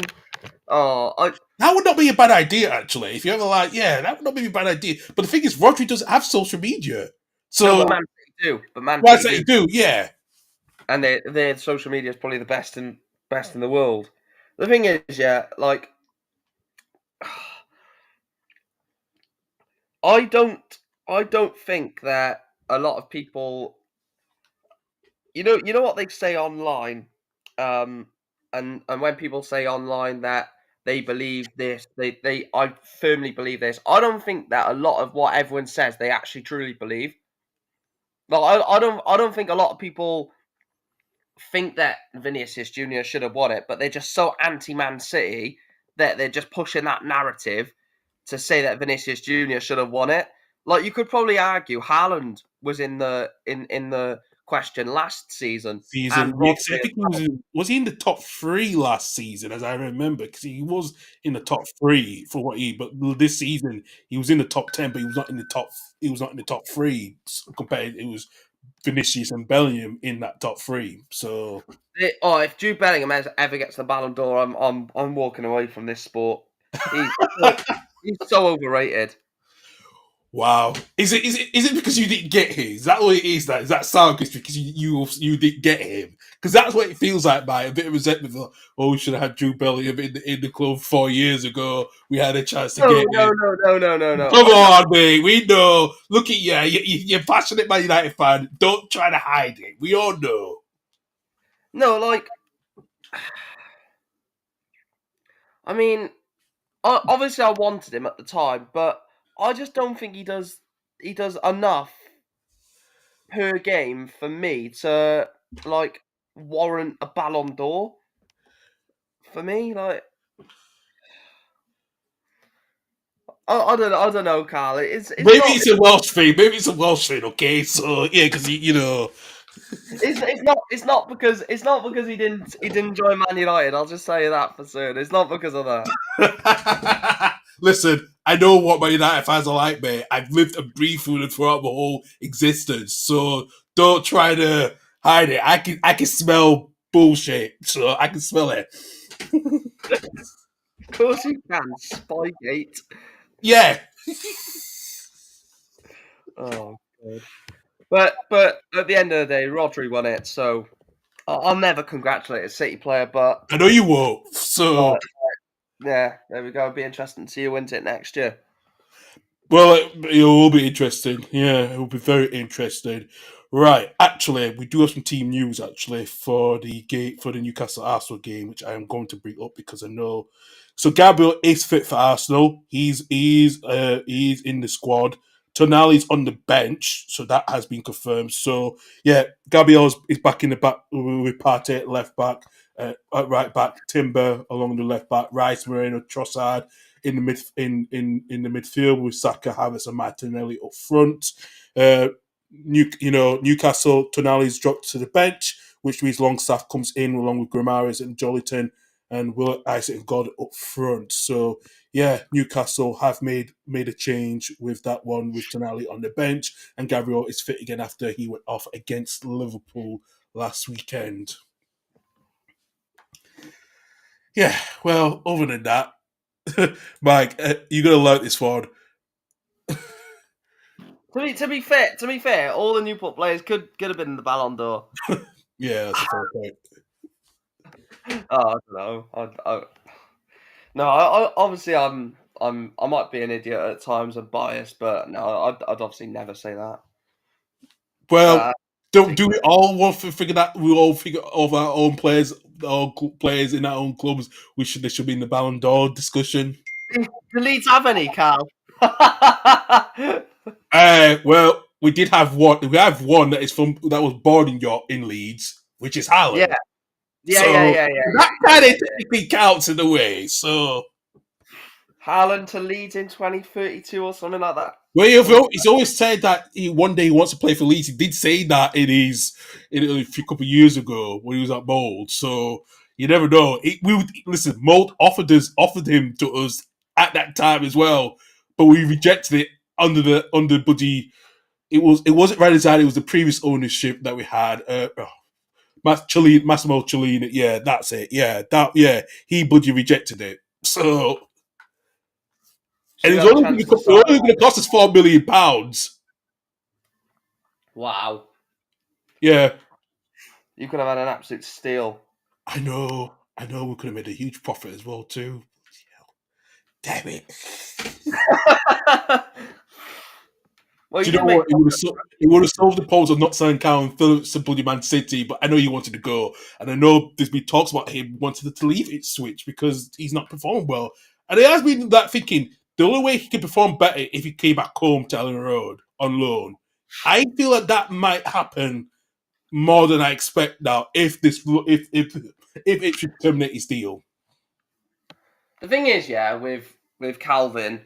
Oh, That would not be a bad idea, actually. If you ever like, yeah, that would not be a bad idea. But the thing is, Rodri doesn't have social media. no, but So, Man City do. But Man why is City that do, you do? Yeah. and their social media is probably the best in the world. The thing is, yeah, like I don't I don't think that a lot of people. You know what they say online, um, and when people say online that they believe this, they I firmly believe this. I don't think that a lot of what everyone says they actually truly believe. Like I don't think a lot of people think that Vinicius Junior should have won it, but they're just so anti Man City that they're just pushing that narrative to say that Vinicius Junior should have won it. Like you could probably argue Haaland was in the question last season Season. and Yeah, 'cause I Rodri as think he well. was he in the top three last season, as I remember, because he was in the top three for what he. But this season he was in the top 10, but he was not in the top. He was not in the top three compared. It was Vinicius and Bellingham in that top three. So Oh, if Jude Bellingham ever gets the Ballon d'Or, I'm walking away from this sport. He's so, he's so overrated. wow, is it because you didn't get him? Is that what it is? That is that sound because you didn't get him? Because that's what it feels like. By a bit of resentment. Like, oh, we should have had Drew Bellingham in the club 4 years ago. We had a chance to No, get no, him. no, no, no, no, no. Come on, mate. We know. Look at you. You're passionate Man United fan. Don't try to hide it. We all know. No, like I mean, obviously I wanted him at the time, but I just don't think he does enough per game for me to like warrant a Ballon d'Or for me. Like I don't know, Carl. It's Maybe not it's a Welsh thing. Maybe it's a Welsh thing. Okay, so yeah, because you know. it's not because he didn't join Man United. I'll just say that for certain. It's not because of that. Listen, I know what my United fans are like, mate. I've lived and breathed through them throughout my whole existence. So don't try to hide it. I can smell bullshit. So I can smell it. Of course you can, Spygate. Yeah. Oh god. But at the end of the day, Rodri won it, so I'll never congratulate a City player. But I know you won't. So uh, yeah, there we go. It'll be interesting to see who wins it next year. well, it will be interesting. Yeah, it will be very interesting. Right, actually, we do have some team news actually for the game for the Newcastle Arsenal game, which I am going to bring up because I know. So Gabriel is fit for Arsenal. He's in the squad. Tonali's on the bench, so that has been confirmed. So yeah, Gabriel is back in the back with Partey at left back, at right back, Timber along the left back, Rice, Moreno, Trossard in the in the midfield with Saka, Havertz, and Martinelli up front. Uh, Newcastle Tonali's dropped to the bench, which means Longstaff comes in along with Grimaris and Jolinton, and Will Isaac God up front. So yeah, Newcastle have made a change with that one, with Tonali on the bench, and Gabriel is fit again after he went off against Liverpool last weekend. Yeah, well, other than that, Mike, you're gonna like this one. To be fair, all the Newport players could have been in the Ballon d'Or. Yeah, that's a fair point. Oh, I don't know. No, obviously I might be an idiot at times and biased, but no, I'd obviously never say that. Well, But don't do we all want to figure that we all figure of our own players, our players in our own clubs? They should be in the Ballon d'Or discussion. do Leeds have any, Carl? Well, we did have one. We have one that was born in Leeds, which is Haaland. Yeah, So yeah. that kind of technically counts in a way. So Haaland to Leeds in 2032 or something like that. well, he's always said that one day he wants to play for Leeds. He did say that in a few couple of years ago when he was at Mold. So you never know. Listen. Mold offered him to us at that time as well, but we rejected it under Budgie. It wasn't Radizad. It was the previous ownership that we had. Massimo Cellini. Yeah, that's it. Yeah, he Budgie rejected it. So So and you it had was a chance to sign. only going to cost us £4 million. Wow, Yeah, you could have had an absolute steal. I know. We could have made a huge profit as well too. Damn it! Well, Do you you did know make. what? It would have solved the problems of not signing Calvin Phillips to bloody Man City, but I know he wanted to go, and I know there's been talks about him wanting to leave Ipswich because he's not performing well. And it has been that thinking the only way he could perform better if he came back home to Ellen Road on loan. I feel like that might happen more than I expect now if it should terminate his deal. The thing is, yeah, with Calvin,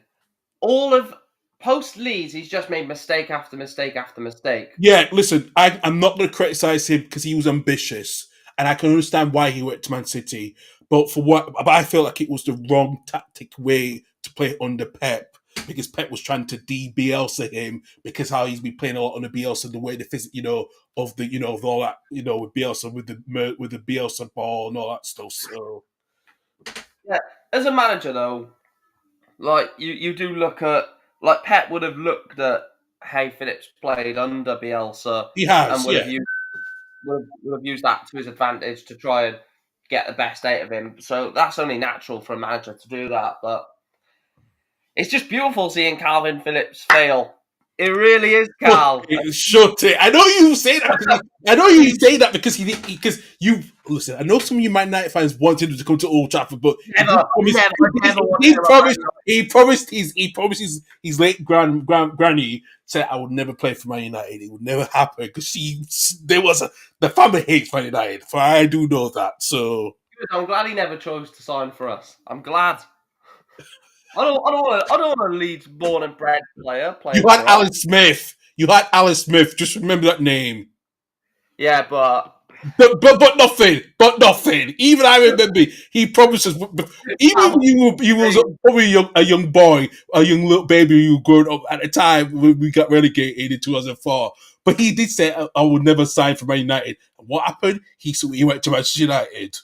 all of post Leeds, he's just made mistake after mistake after mistake. Yeah, listen, I'm not going to criticize him because he was ambitious, and I can understand why he went to Man City. But I feel like it was the wrong tactic way to play under Pep, because Pep was trying to de-Bielsa him because how he's been playing a lot on the Bielsa, the way the physics, of all that, with Bielsa with the Bielsa ball and all that stuff. So Yeah, as a manager though, like you do look at, like Pep would have looked at how Phillips played under Bielsa he and has, yeah. would have used that to his advantage to try and get the best out of him. So that's only natural for a manager to do that. But it's just beautiful seeing Calvin Phillips fail. It really is, Cal. Shut it! I know you say that. I know you say that because because you listen. I know some of you Man United fans wanted him to come to Old Trafford, but Never. he promised his late granny said I would never play for Man United. It would never happen because the family hates Man United. For I do know that. So I'm glad he never chose to sign for us. I'm glad. I don't want a Leeds born and bred player you playing had for us. Alan Smith. You had Alan Smith. Just remember that name. Yeah, but But nothing. Even I remember he promises. Even when you was probably a young boy, a young little baby, you were growing up at the time when we got relegated in 2004. But he did say, "I would never sign for Man United." And what happened? He went to Manchester United.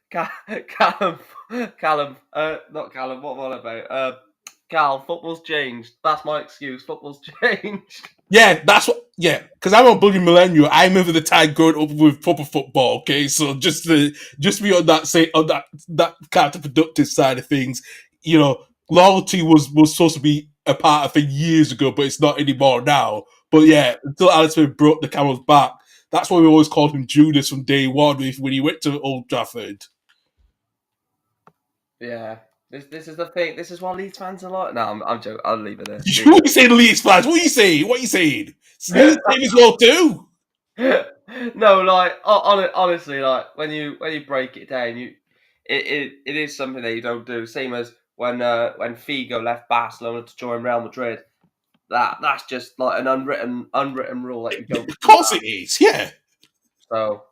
Callum, not Callum. What am I about? Cal, football's changed. That's my excuse. Football's changed. Yeah, that's what. Yeah, because I'm a bloody millennial. I remember the time growing up with proper football. Okay, so just be on that counterproductive side of things. Loyalty was supposed to be a part of thing years ago, but it's not anymore now. But yeah, until Alex Smith broke the camel's back, that's why we always called him Judas from day one when he went to Old Trafford. Yeah. This is the thing. This is why Leeds fans are like. No, I'm joking. I'll leave it there. You saying Leeds fans? What are you saying? What are you saying? Leeds team as well too. No, like honestly, like when you break it down, it is something that you don't do. Same as when Figo left Barcelona to join Real Madrid. that's just like an unwritten rule that you don't. Of course it is, yeah. So,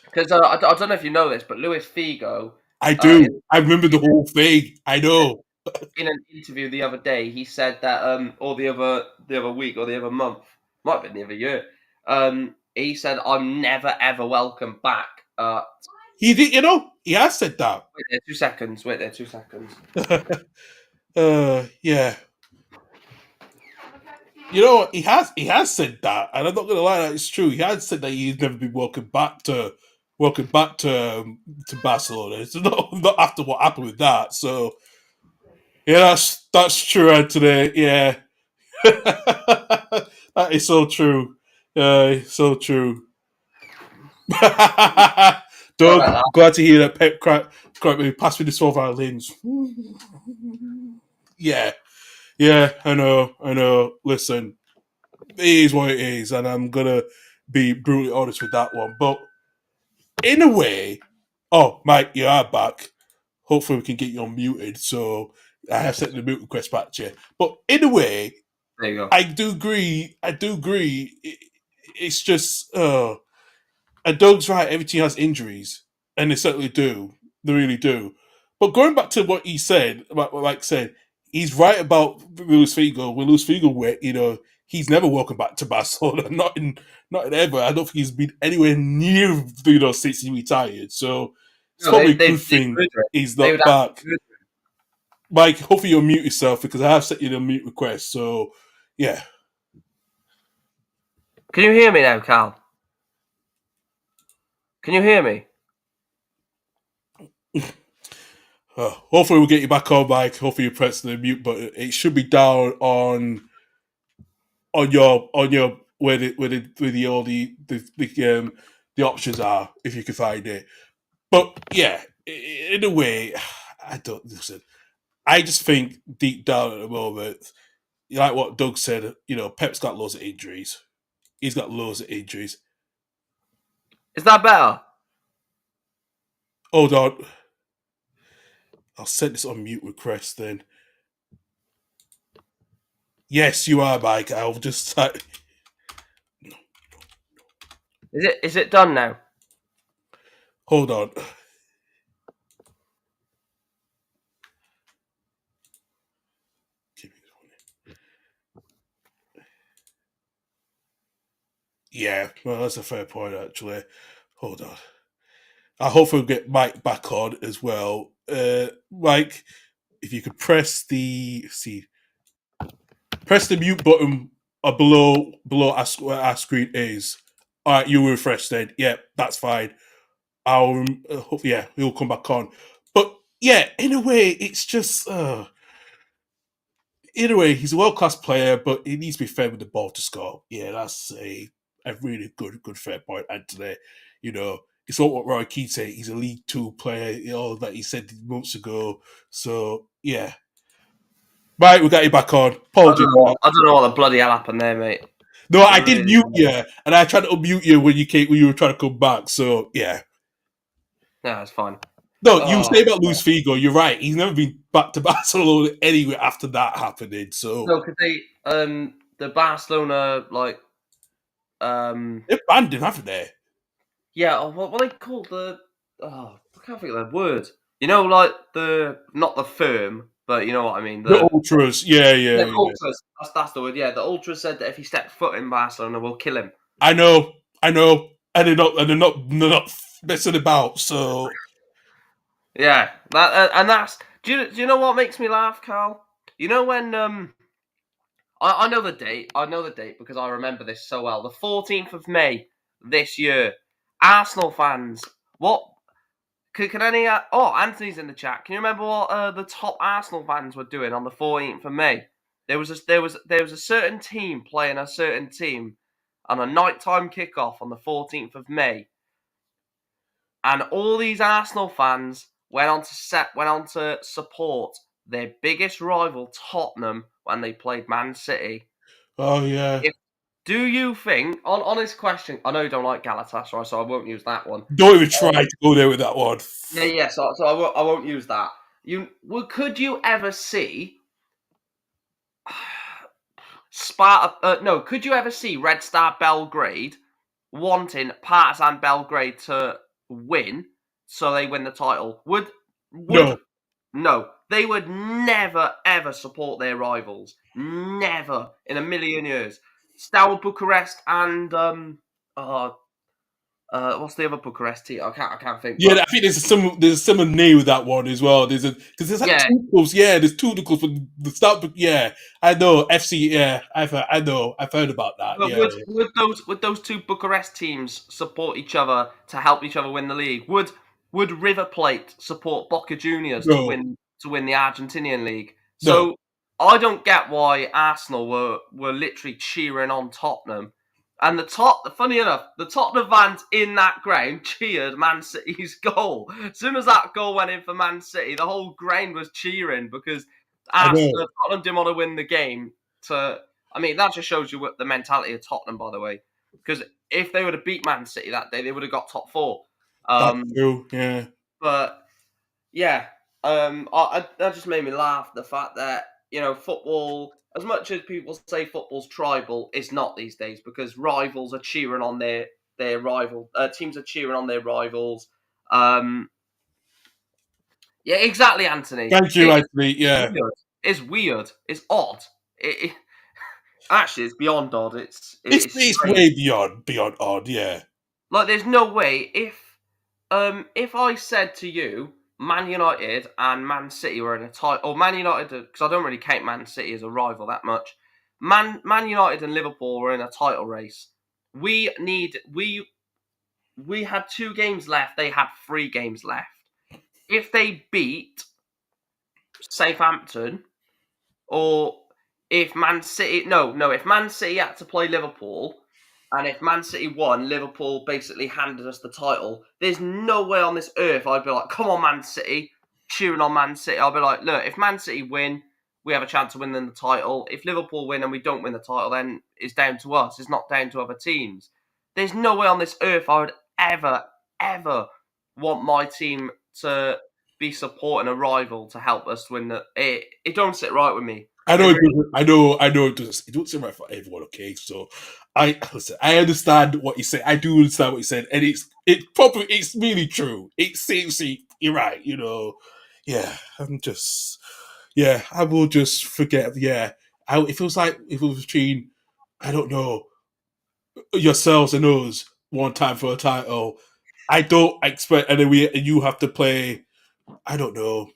because I don't know if you know this, but Luis Figo, I uh, do. I remember the whole thing. I know. in an interview the other day, he said that, or the other week or the other month, might have been the other year, he said, "I'm never ever welcome back." He did, you know, he has said that. Wait there 2 seconds. Wait there 2 seconds. Yeah. You know, he has said that, and I'm not gonna lie, that it's true. He has said that he's never been welcome back to Barcelona. It's not after what happened with that. So yeah, that's true, Anthony. Yeah, that is so true. So true. Sorry Doug, about that. glad to hear that Pep pass me the silver lens. Yeah, yeah, I know. Listen, it is what it is, and I'm gonna be brutally honest with that one. But in a way, oh, Mike, you are back. Hopefully, we can get you unmuted. So I have sent the mute request back to you. But in a way, There you go. I do agree. It's just, and Doug's right. Every team has injuries, and they certainly do. They really do. But going back to what he said, about what Mike said, he's right about Luis Figo. When Luis Figo went, he's never welcome back to Barcelona. Not in ever. I don't think he's been anywhere near since he retired. So it's No, probably a they good thing could. he's They not would have back. Mike, hopefully you'll mute yourself because I have sent you the mute request. So yeah. Can you hear me now, Cal? Can you hear me? Hopefully we'll get you back on, Mike. Hopefully you press the mute button. It should be down on your where all the options are if you can find it. But yeah, in a way, I don't listen. I just think deep down at the moment, like what Doug said, Pep's got loads of injuries. He's got loads of injuries. Is that better? Hold on. I'll set this on mute request then. Yes, you are, Mike. I'll just Is it done now? hold on. Yeah, well, that's a fair point, actually. Hold on. I hope we'll get Mike back on as well. Mike, if you could press the mute button below where our screen is. All right, you will refresh then. Yeah, that's fine. I'll hope. Yeah, he'll come back on. But yeah, in a way, it's just. In a way, he's a world class player, but he needs to be fair with the ball to score. Yeah, that's a really good fair point, Anthony. It's not what Roy Keane said. He's a League Two player. That he said months ago. So yeah, right, we got you back on. Apologies. I don't know what the bloody hell happened there, mate. No, I did mute you, and I tried to unmute you when you were trying to come back. So yeah, No, it's fine. no, you say about Luis Figo. You're right. He's never been back to Barcelona anyway after that happening. So no, because the Barcelona they're banned him, haven't they? yeah, what they call I can't think of the word. Like not the firm, but you know what I mean. The ultras, yeah. Ultras. That's the word. Yeah, the ultras said that if he stepped foot in Barcelona, we'll kill him. I know, and they're not messing about. So yeah, and that's. Do you know what makes me laugh, Carl? You know when I know the date. I know the date because I remember this so well. The 14th of May this year. Arsenal fans, what? Can any? Anthony's in the chat. Can you remember what the top Arsenal fans were doing on the 14th of May? There was a certain team playing a certain team on a nighttime kickoff on the 14th of May, and all these Arsenal fans went on to support their biggest rival Tottenham when they played Man City. oh yeah. Do you think, on honest question, I know you don't like Galatasaray, so I won't use that one. Don't even try to go there with that one. Yeah. So I won't use that. Could you ever see Sparta. No, could you ever see Red Star Belgrade wanting Partizan Belgrade to win so they win the title? Would No, no, they would never ever support their rivals. Never in a million years. Steaua Bucharest and what's the other Bucharest team? I can't think. yeah, But I think there's a similar name with that one as well. Because there's like yeah, two clubs. Yeah, there's two clubs for the start. Yeah, I know FC. Yeah, I know. I've heard about that. but Yeah, would those two Bucharest teams support each other to help each other win the league? Would River Plate support Boca Juniors no, to win the Argentinian league? no, So I don't get why Arsenal were literally cheering on Tottenham. And funny enough, the Tottenham fans in that ground cheered Man City's goal. As soon as that goal went in for Man City, the whole ground was cheering because I know. Tottenham didn't want to win the game. I mean, that just shows you what the mentality of Tottenham, by the way. Because if they would have beat Man City that day, they would have got top four. That's true. Yeah, But yeah, that just made me laugh. The fact that football, as much as people say football's tribal, it's not these days because rivals are cheering on their rival. Teams are cheering on their rivals. Yeah, exactly, Anthony. thank you, Anthony. Yeah, Weird. It's weird. It's odd. Actually, it's beyond odd. It's it's strange. way beyond odd. Yeah, Like, there's no way if I said to you, Man United and Man City were in a title, or Man United, because I don't really count Man City as a rival that much. Man United and Liverpool were in a title race. We had 2 games left. They had 3 games left. If they beat Southampton, or if Man City, if Man City had to play Liverpool, and if Man City won, Liverpool basically handed us the title. There's no way on this earth I'd be like, come on, Man City, cheering on Man City. I'll be like, look, if Man City win, we have a chance of winning the title. If Liverpool win and we don't win the title, then it's down to us. It's not down to other teams. There's no way on this earth I would ever want my team to be supporting a rival to help us win the. It don't sit right with me. I It know. really, I know. It don't seem right for everyone. Okay, so listen. I understand what you said. I do understand what you said, and it's really true. It seems you're right. Yeah. Yeah. I will just forget. Yeah, it feels like if it was between, I don't know, yourselves and us one time for a title. I don't expect, and you have to play. I don't know.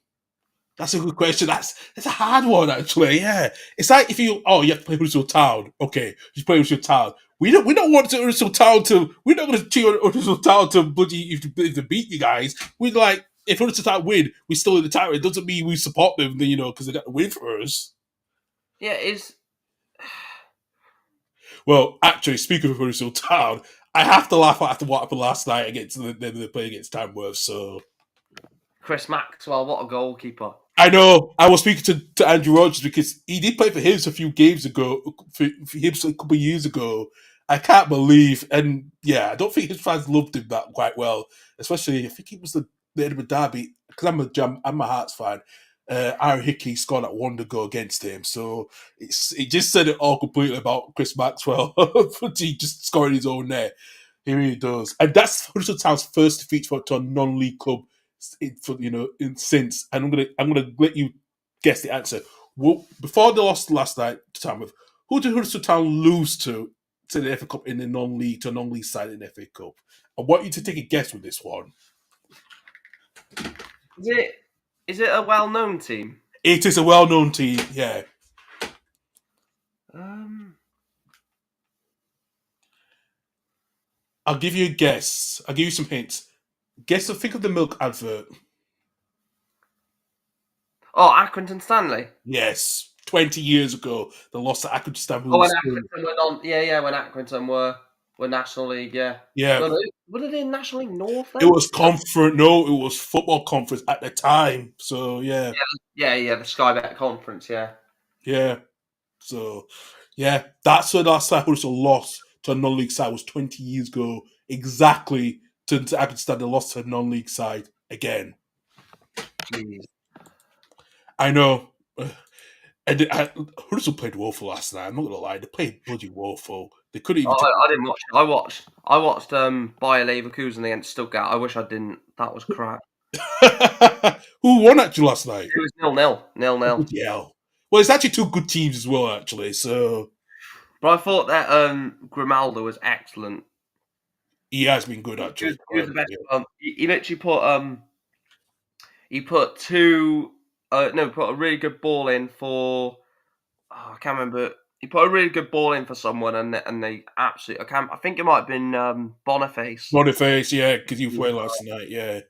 That's a good question. That's a hard one, actually. Yeah, it's like if you have to play Huddersfield Town. Okay, you play Huddersfield Town. We don't want to Huddersfield Town to. We're not going to cheer Huddersfield Town to bloody to beat you guys. We like if Huddersfield Town win, we still in the title. It doesn't mean we support them, because they got the win for us. yeah, it's Well, actually, speaking of Huddersfield Town, I have to laugh after what happened last night against the play against Tamworth. So Chris Maxwell. What a goalkeeper! I know. I was speaking to Andrew Rogers because he did play for Hibs a few games ago, for Hibs a couple of years ago. I can't believe, and yeah, I don't think his fans loved him that quite well. Especially, I think it was the Edinburgh Derby because I'm a Hearts fan. Aaron Hickey scored that wonder goal against him, so it just said it all completely about Chris Maxwell. He just scoring his own net. He really does, and that's Huddersfield Town's first defeat to a non-league club since. And I'm gonna let you guess the answer. Well, before they lost last night to Tamworth, who did Huddersfield Town lose to the FA Cup in the non-league to a non-league side in the FA Cup? I want you to take a guess with this one. Is it a well-known team? It is a well-known team. Yeah, Um, I'll give you a guess. I'll give you some hints. Think of the milk advert. Accrington Stanley. Yes, 20 years ago, the loss to Accrington Oh, when Stanley. Accrington went on, yeah, when Accrington were National League, yeah. Yeah, No, were they in National League North it then? was conference. No, it was football conference at the time. So yeah. Yeah, the Sky Bet Conference, yeah. Yeah. So, yeah, that's where last time Huddersfield lost to a non-league side was 20 years ago. Exactly to Accrington, they lost to a non-league side again. Jeez. I know. And Huddersfield played woeful last night. I'm not gonna lie, they played bloody woeful. They couldn't even take. I didn't watch it. I watched Bayer Leverkusen against Stuttgart. I wish I didn't. That was crap. Who won actually last night? It was 0-0, 0-0. Yeah. Well, it's actually two good teams as well, actually. So But I thought that Grimaldo was excellent. he has been good, actually. He was the best. Yeah. He literally put two no, put a really good ball in for I can't remember. He put a really good ball in for someone, and they absolutely. I think it might have been Boniface. Boniface, yeah, because you played last night, yeah.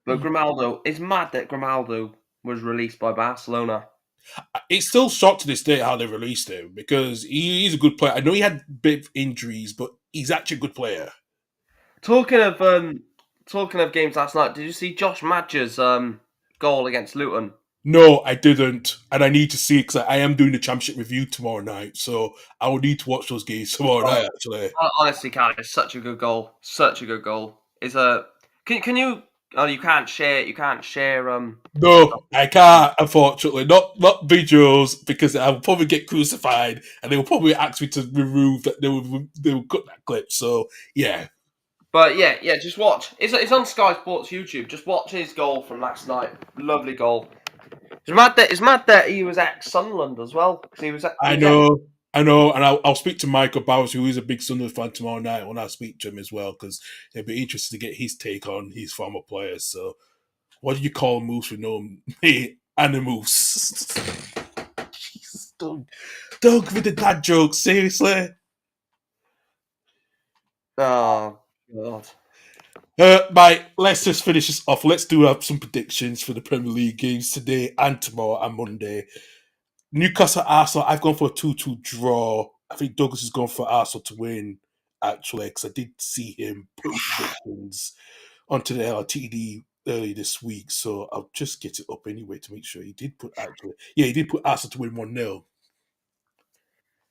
But Grimaldo, it's mad that Grimaldo was released by Barcelona. It's still shocked to this day how they released him because he's a good player. I know he had a bit of injuries, but he's actually a good player. Talking of games last night, did you see Josh Madger's goal against Luton? No, I didn't, and I need to see it because I am doing the championship review tomorrow night, so I will need to watch those games tomorrow night. Actually, Honestly, Cal, it's such a good goal. Such a good goal. Is a can you? Oh, you can't share. You can't share. no, I can't. Unfortunately, not videos because I will probably get crucified, and they will probably ask me to remove that. They will cut that clip. So yeah, But yeah, just watch. It's on Sky Sports YouTube. Just watch his goal from last night. Lovely goal. It's mad that he was at Sunderland as well because he was at. I know. I know, and I'll speak to Michael Bowers, who is a big Sunderland fan, tomorrow night when I speak to him as well, because it'd be interesting to get his take on his former players. So, what do you call Moose with no Animals? Jesus, Doug with the dad joke, seriously. Oh God. Right, let's just finish this off. Let's do some predictions for the Premier League games today and tomorrow and Monday. Newcastle Arsenal, I've gone for a 2-2 draw. I think Douglas has gone for Arsenal to win, actually, because I did see him put predictions onto the LTD early this week. So I'll just get it up anyway to make sure he did put actually. Yeah, he did put Arsenal to win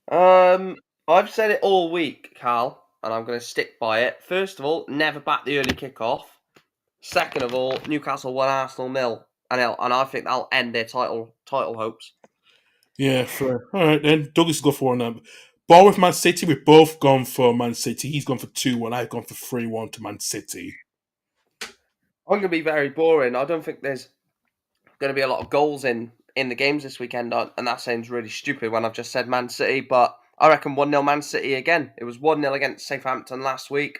1-0. I've said it all week, Cal, and I'm going to stick by it. First of all, never back the early kickoff. Second of all, Newcastle 1, Arsenal 0, and I think that'll end their title hopes. Yeah, fair. All right, then. Douglas go for one. Bournemouth Man City, we've both gone for Man City. He's gone for 2-1. I've gone for 3-1 to Man City. I'm going to be very boring. I don't think there's going to be a lot of goals in the games this weekend, and that sounds really stupid when I've just said Man City, but I reckon 1-0 Man City again. It was 1-0 against Southampton last week,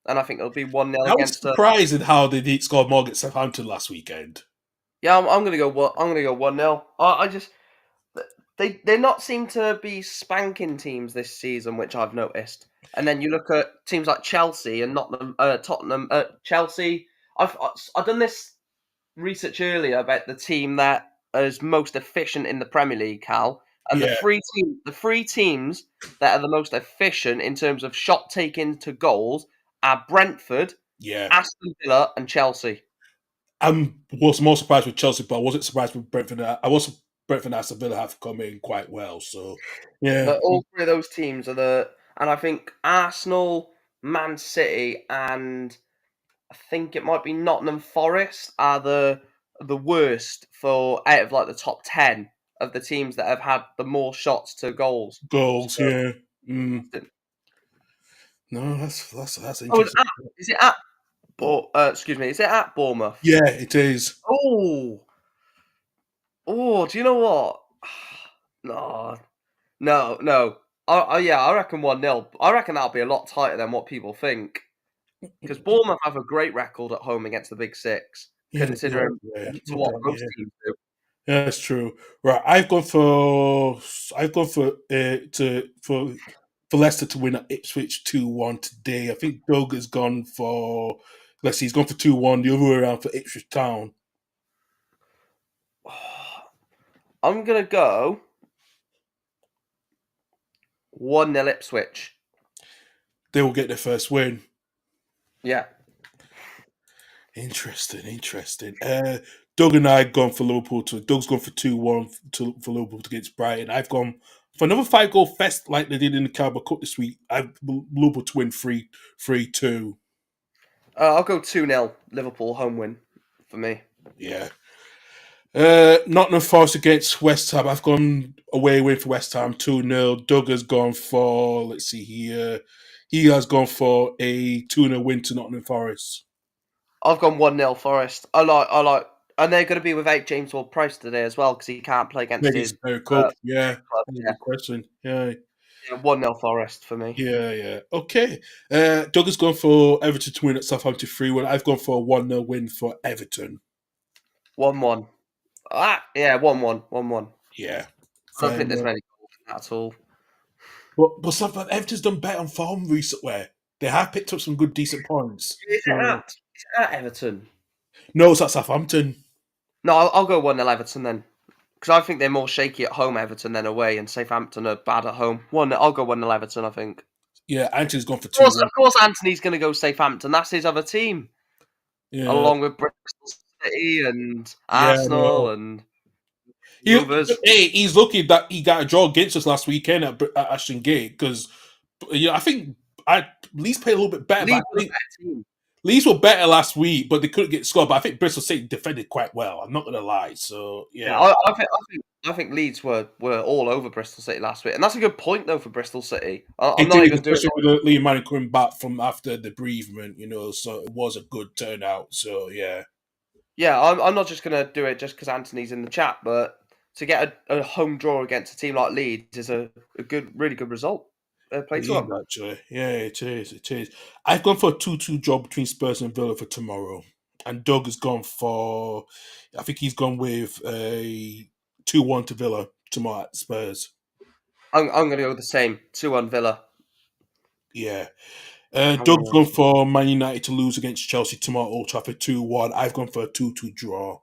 and I think it'll be 1-0 I was against. surprised at how they did score more against Southampton last weekend. Yeah, I'm going to go. I'm going to go 1-0. I just they not seem to be spanking teams this season, which I've noticed. And then you look at teams like Chelsea and Tottenham, Chelsea. I've done this research earlier about the team that is most efficient in the Premier League, Cal, and Yeah. the three teams that are the most efficient in terms of shot taking to goals are Brentford, Yeah. Aston Villa, and Chelsea. I was more surprised with Chelsea, but I wasn't surprised with Brentford. I was Brentford and Aston Villa have come in quite well. So, yeah. But all three of those teams are and I think Arsenal, Man City, and I think it might be Nottingham Forest are the worst for out of like the top 10 of the teams that have had the more shots to goals. Goals, So, yeah. No, that's oh, interesting. is it at excuse me, is it at Bournemouth? Yeah, it is. Oh, do you know what? No. Yeah, I reckon 1-0. I reckon that'll be a lot tighter than what people think. Because Bournemouth have a great record at home against the Big Six, Yeah, considering yeah. to what most teams do. Yeah, that's true. Right, I've gone for for Leicester to win at Ipswich 2-1 today. I think Doug has gone for let's see, he's gone for 2-1 the other way around for Ipswich Town. I'm gonna go 1-0 Ipswich. They will get their first win. Yeah. Interesting. Doug and I have gone for Liverpool to Doug's gone for 2-1 for Liverpool against Brighton. I've gone for another 5-goal fest like they did in the Carabao Cup this week. I've Liverpool to win 3-2. I'll go 2-0 Liverpool home win for me. Yeah. Nottingham Forest against West Ham. I've gone away win for West Ham 2-0. Doug has gone for, let's see here. He has gone for a 2-0 win to Nottingham Forest. I've gone 1-0 Forest. I like, and they're going to be without James Ward-Prowse today as well because he can't play against Maybe his it's very cool. Yeah, club. that's a Yeah, good question. Yeah, 1-0 Forest for me. yeah. Okay. Doug has gone for Everton to win at Southampton 3-1. I've gone for a 1-0 win for Everton. 1-1. Yeah, 1-1. 1-1. Yeah, I don't fair think there's enough. many goals in that at all. But something Everton's done better on form recently. They have picked up some good, decent points. Is it So at Everton? no, it's at Southampton. No, I'll go 1-0 Everton then. Because I think they're more shaky at home, Everton, than away, and Southampton are bad at home. I'll go 1-0 Everton, I think. Yeah, Anthony's gone for Of course, 2-1. of course, Anthony's going to go Southampton. That's his other team, Yeah, along with Bristol City and yeah, Arsenal no. and He, Rovers. hey, he's lucky that he got a draw against us last weekend at Ashton Gate because, I think I Leeds played a little bit better. But I Leeds were the think better team. Leeds were better last week, but they couldn't get scored. But I think Bristol City defended quite well. I'm not gonna lie. So Yeah, yeah, I think Leeds were all over Bristol City last week, and that's a good point though for Bristol City. I'm it not is, even doing especially with Liam Manning coming back from after the bereavement. So it was a good turnout. So yeah. Yeah, I'm not just going to do it just because Anthony's in the chat, but to get a home draw against a team like Leeds is a really good result. Play It to is them. actually. Yeah, it is. It is. I've gone for a 2-2 draw between Spurs and Villa for tomorrow. And Doug has gone for, I think he's gone with a 2-1 to Villa tomorrow at Spurs. I'm going to go with the same 2-1 Villa. Yeah. I'm going Doug's to gone for Man United to lose against Chelsea tomorrow at Old Trafford 2-1. I've gone for a 2-2 draw.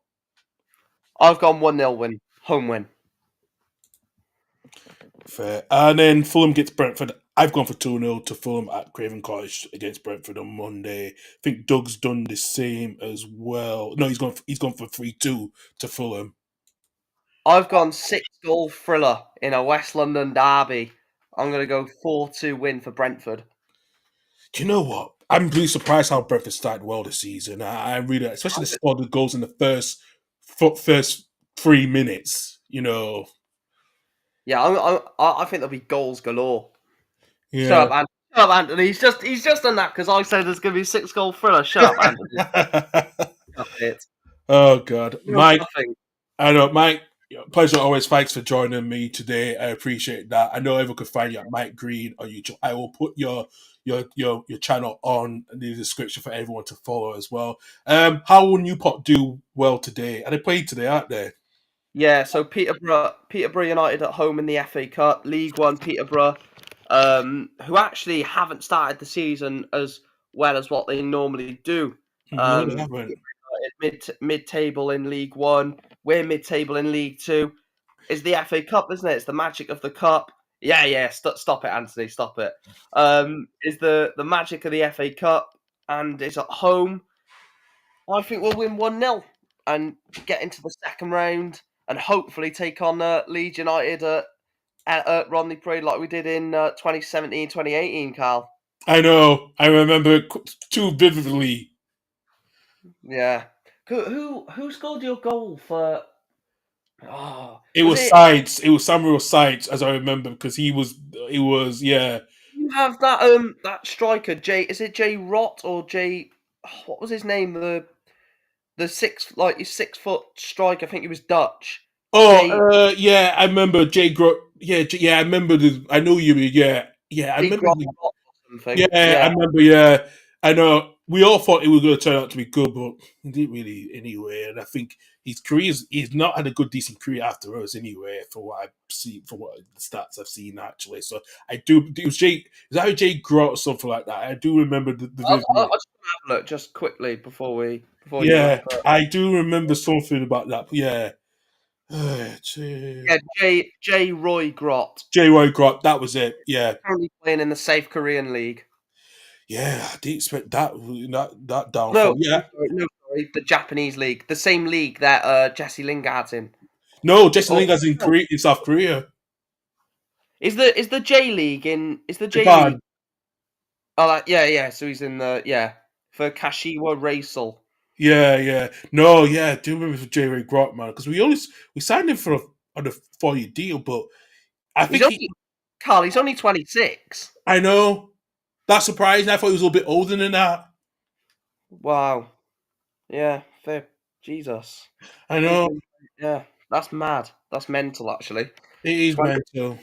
I've gone 1-0 win, home win. Fair. And then Fulham gets Brentford. I've gone for 2-0 to Fulham at Craven Cottage against Brentford on Monday. I think Doug's done the same as well. No, he's gone for 3-2 to Fulham. I've gone 6-goal thriller in a West London derby. I'm going to go 4-2 win for Brentford. Do you know what? I'm really surprised how Brentford started well this season. I really, especially the scored the goals in the first 3 minutes. Yeah, I think there'll be goals galore. Yeah. Shut up, Anthony. Shut up, Anthony. He's just done that because I said there's going to be 6-goal thriller. Shut up, Anthony. Stop it. Oh God, No, Mike. nothing. I know, Mike. Pleasure always. Thanks for joining me today. I appreciate that. I know everyone can find you at Mike Green on YouTube. I will put your channel on in the description for everyone to follow as well. How will Newport do well today? Are they playing today, aren't they? Yeah, so Peterborough United at home in the FA Cup, League One. Peterborough, who actually haven't started the season as well as what they normally do. No, they haven't. Mid table in League One. We're mid table in League Two. It's the FA Cup, isn't it? It's the magic of the cup. Yeah. Stop it, Anthony. Stop it. Is the magic of the FA Cup, and it's at home. I think we'll win 1-0 and get into the second round and hopefully take on Leeds United at Rodney Parade like we did in 2017, 2018, Carl. I know. I remember it too vividly. Yeah. Who scored your goal for? Oh, It was was it? Sides. It was Samuel Sides, as I remember, because he was. It was yeah. You have that that striker Jay. Is it Jay Rott or Jay? What was his name? The 6 foot striker. I think he was Dutch. Jay Yeah, I remember Jay Gro. Yeah, I remember the. I know you. Yeah, I Jay remember. Grot or something. Yeah, I Yeah. remember. Yeah, I know. We all thought it was going to turn out to be good, but it didn't really anyway. And I think he's not had a good, decent career after us anyway. For what I've seen, for what the stats I've seen actually. So I do. It was Jay. Is that Jay Grot or something like that? I do remember the I vivid. just want to have a look just quickly before you look. Yeah, I do remember something about that. Yeah. Jay Yeah, J Roy Grot, Roy Grot, that was it. Yeah. currently playing in the South Korean league. Yeah, I didn't expect that No, downfall. Yeah. sorry, the Japanese league, the same league that Jesse Lingard's in. No, Jesse Oh, Lingard's no. in South Korea. Is the J League in? Is the J League? Japan. Oh, yeah. So he's in the for Kashiwa Reysol. Yeah. No, yeah. I do remember for J. Ray Grant, man, because we signed him on a 4-year deal, but I He's think he. only Carl. He's only 26. I know that's surprising. I thought he was a little bit older than that. Wow. Yeah. Fair. Jesus. I He's know been. Yeah. That's mad. That's mental. Actually. it is 20. mental.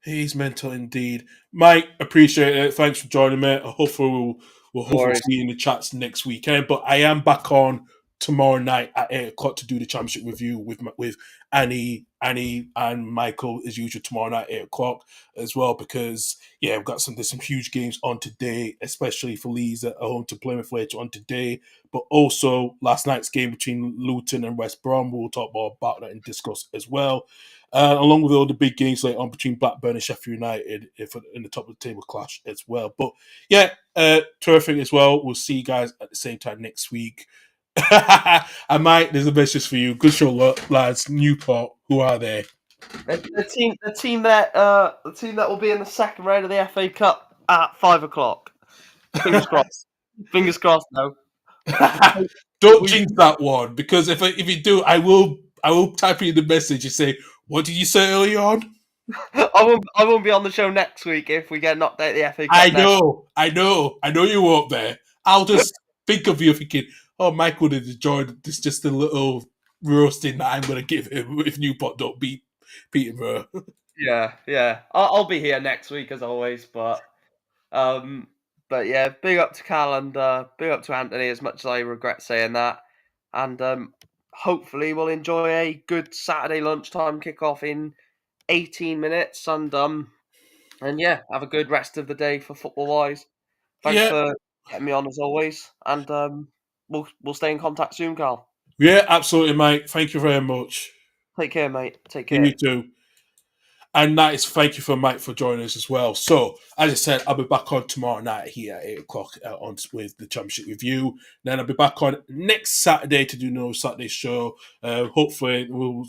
He's mental indeed. Mike, appreciate it. Thanks for joining me. Hopefully we'll No hopefully worries. see you in the chats next weekend. But I am back on tomorrow night at 8 o'clock to do the championship review with Annie and Michael as usual tomorrow night 8 o'clock as well, because yeah, there's some huge games on today, especially for Leeds at home to Plymouth later on today. But also last night's game between Luton and West Brom. We'll talk more about that and discuss as well. Along with all the big games later on between Blackburn and Sheffield United if in the top of the table clash as well. But yeah, terrific as well. We'll see you guys at the same time next week. I might. There's a message for you. Good show, lads. Newport. Who are they? The team that will be in the second round of the FA Cup at 5 o'clock. Fingers crossed. Fingers crossed. No. Don't We jinx that one, because if you do, I will type in the message and say, "What did you say earlier on?" I won't be on the show next week if we get knocked out of the FA Cup I know you won't there. I'll just think of you thinking, oh, Mike would have enjoyed this, just a little roasting that I'm going to give him if Newport don't beat Peterborough. Yeah. I'll be here next week as always, um, but yeah, big up to Cal and big up to Anthony. As much as I regret saying that, and hopefully we'll enjoy a good Saturday lunchtime kickoff in 18 minutes, and yeah, have a good rest of the day for football wise. Thanks Yeah, for getting me on as always, and we'll stay in contact soon, Carl. yeah, absolutely, Mike. Thank you very much. Take care, mate. Take You care. too. And that is thank you for Mike for joining us as well. So, as I said, I'll be back on tomorrow night here at 8 o'clock on with the championship review. Then I'll be back on next Saturday to do another Saturday show. Hopefully, we'll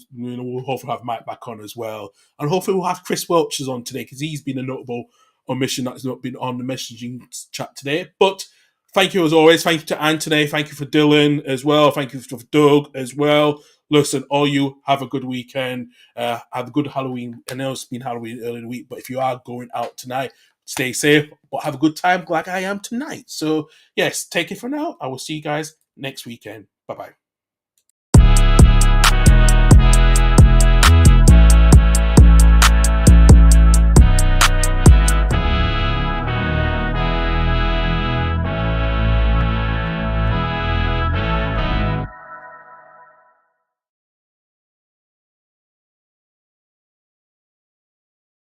hopefully have Mike back on as well, and hopefully we'll have Chris Welch's on today because he's been a notable omission that's not been on the messaging chat today. But thank you as always. Thank you to Anthony. Thank you for Dylan as well. Thank you for Doug as well. Listen, all you have a good weekend. Have a good Halloween. I know it's been Halloween early in the week, but if you are going out tonight, stay safe, but have a good time like I am tonight. So, yes, take it for now. I will see you guys next weekend. Bye bye.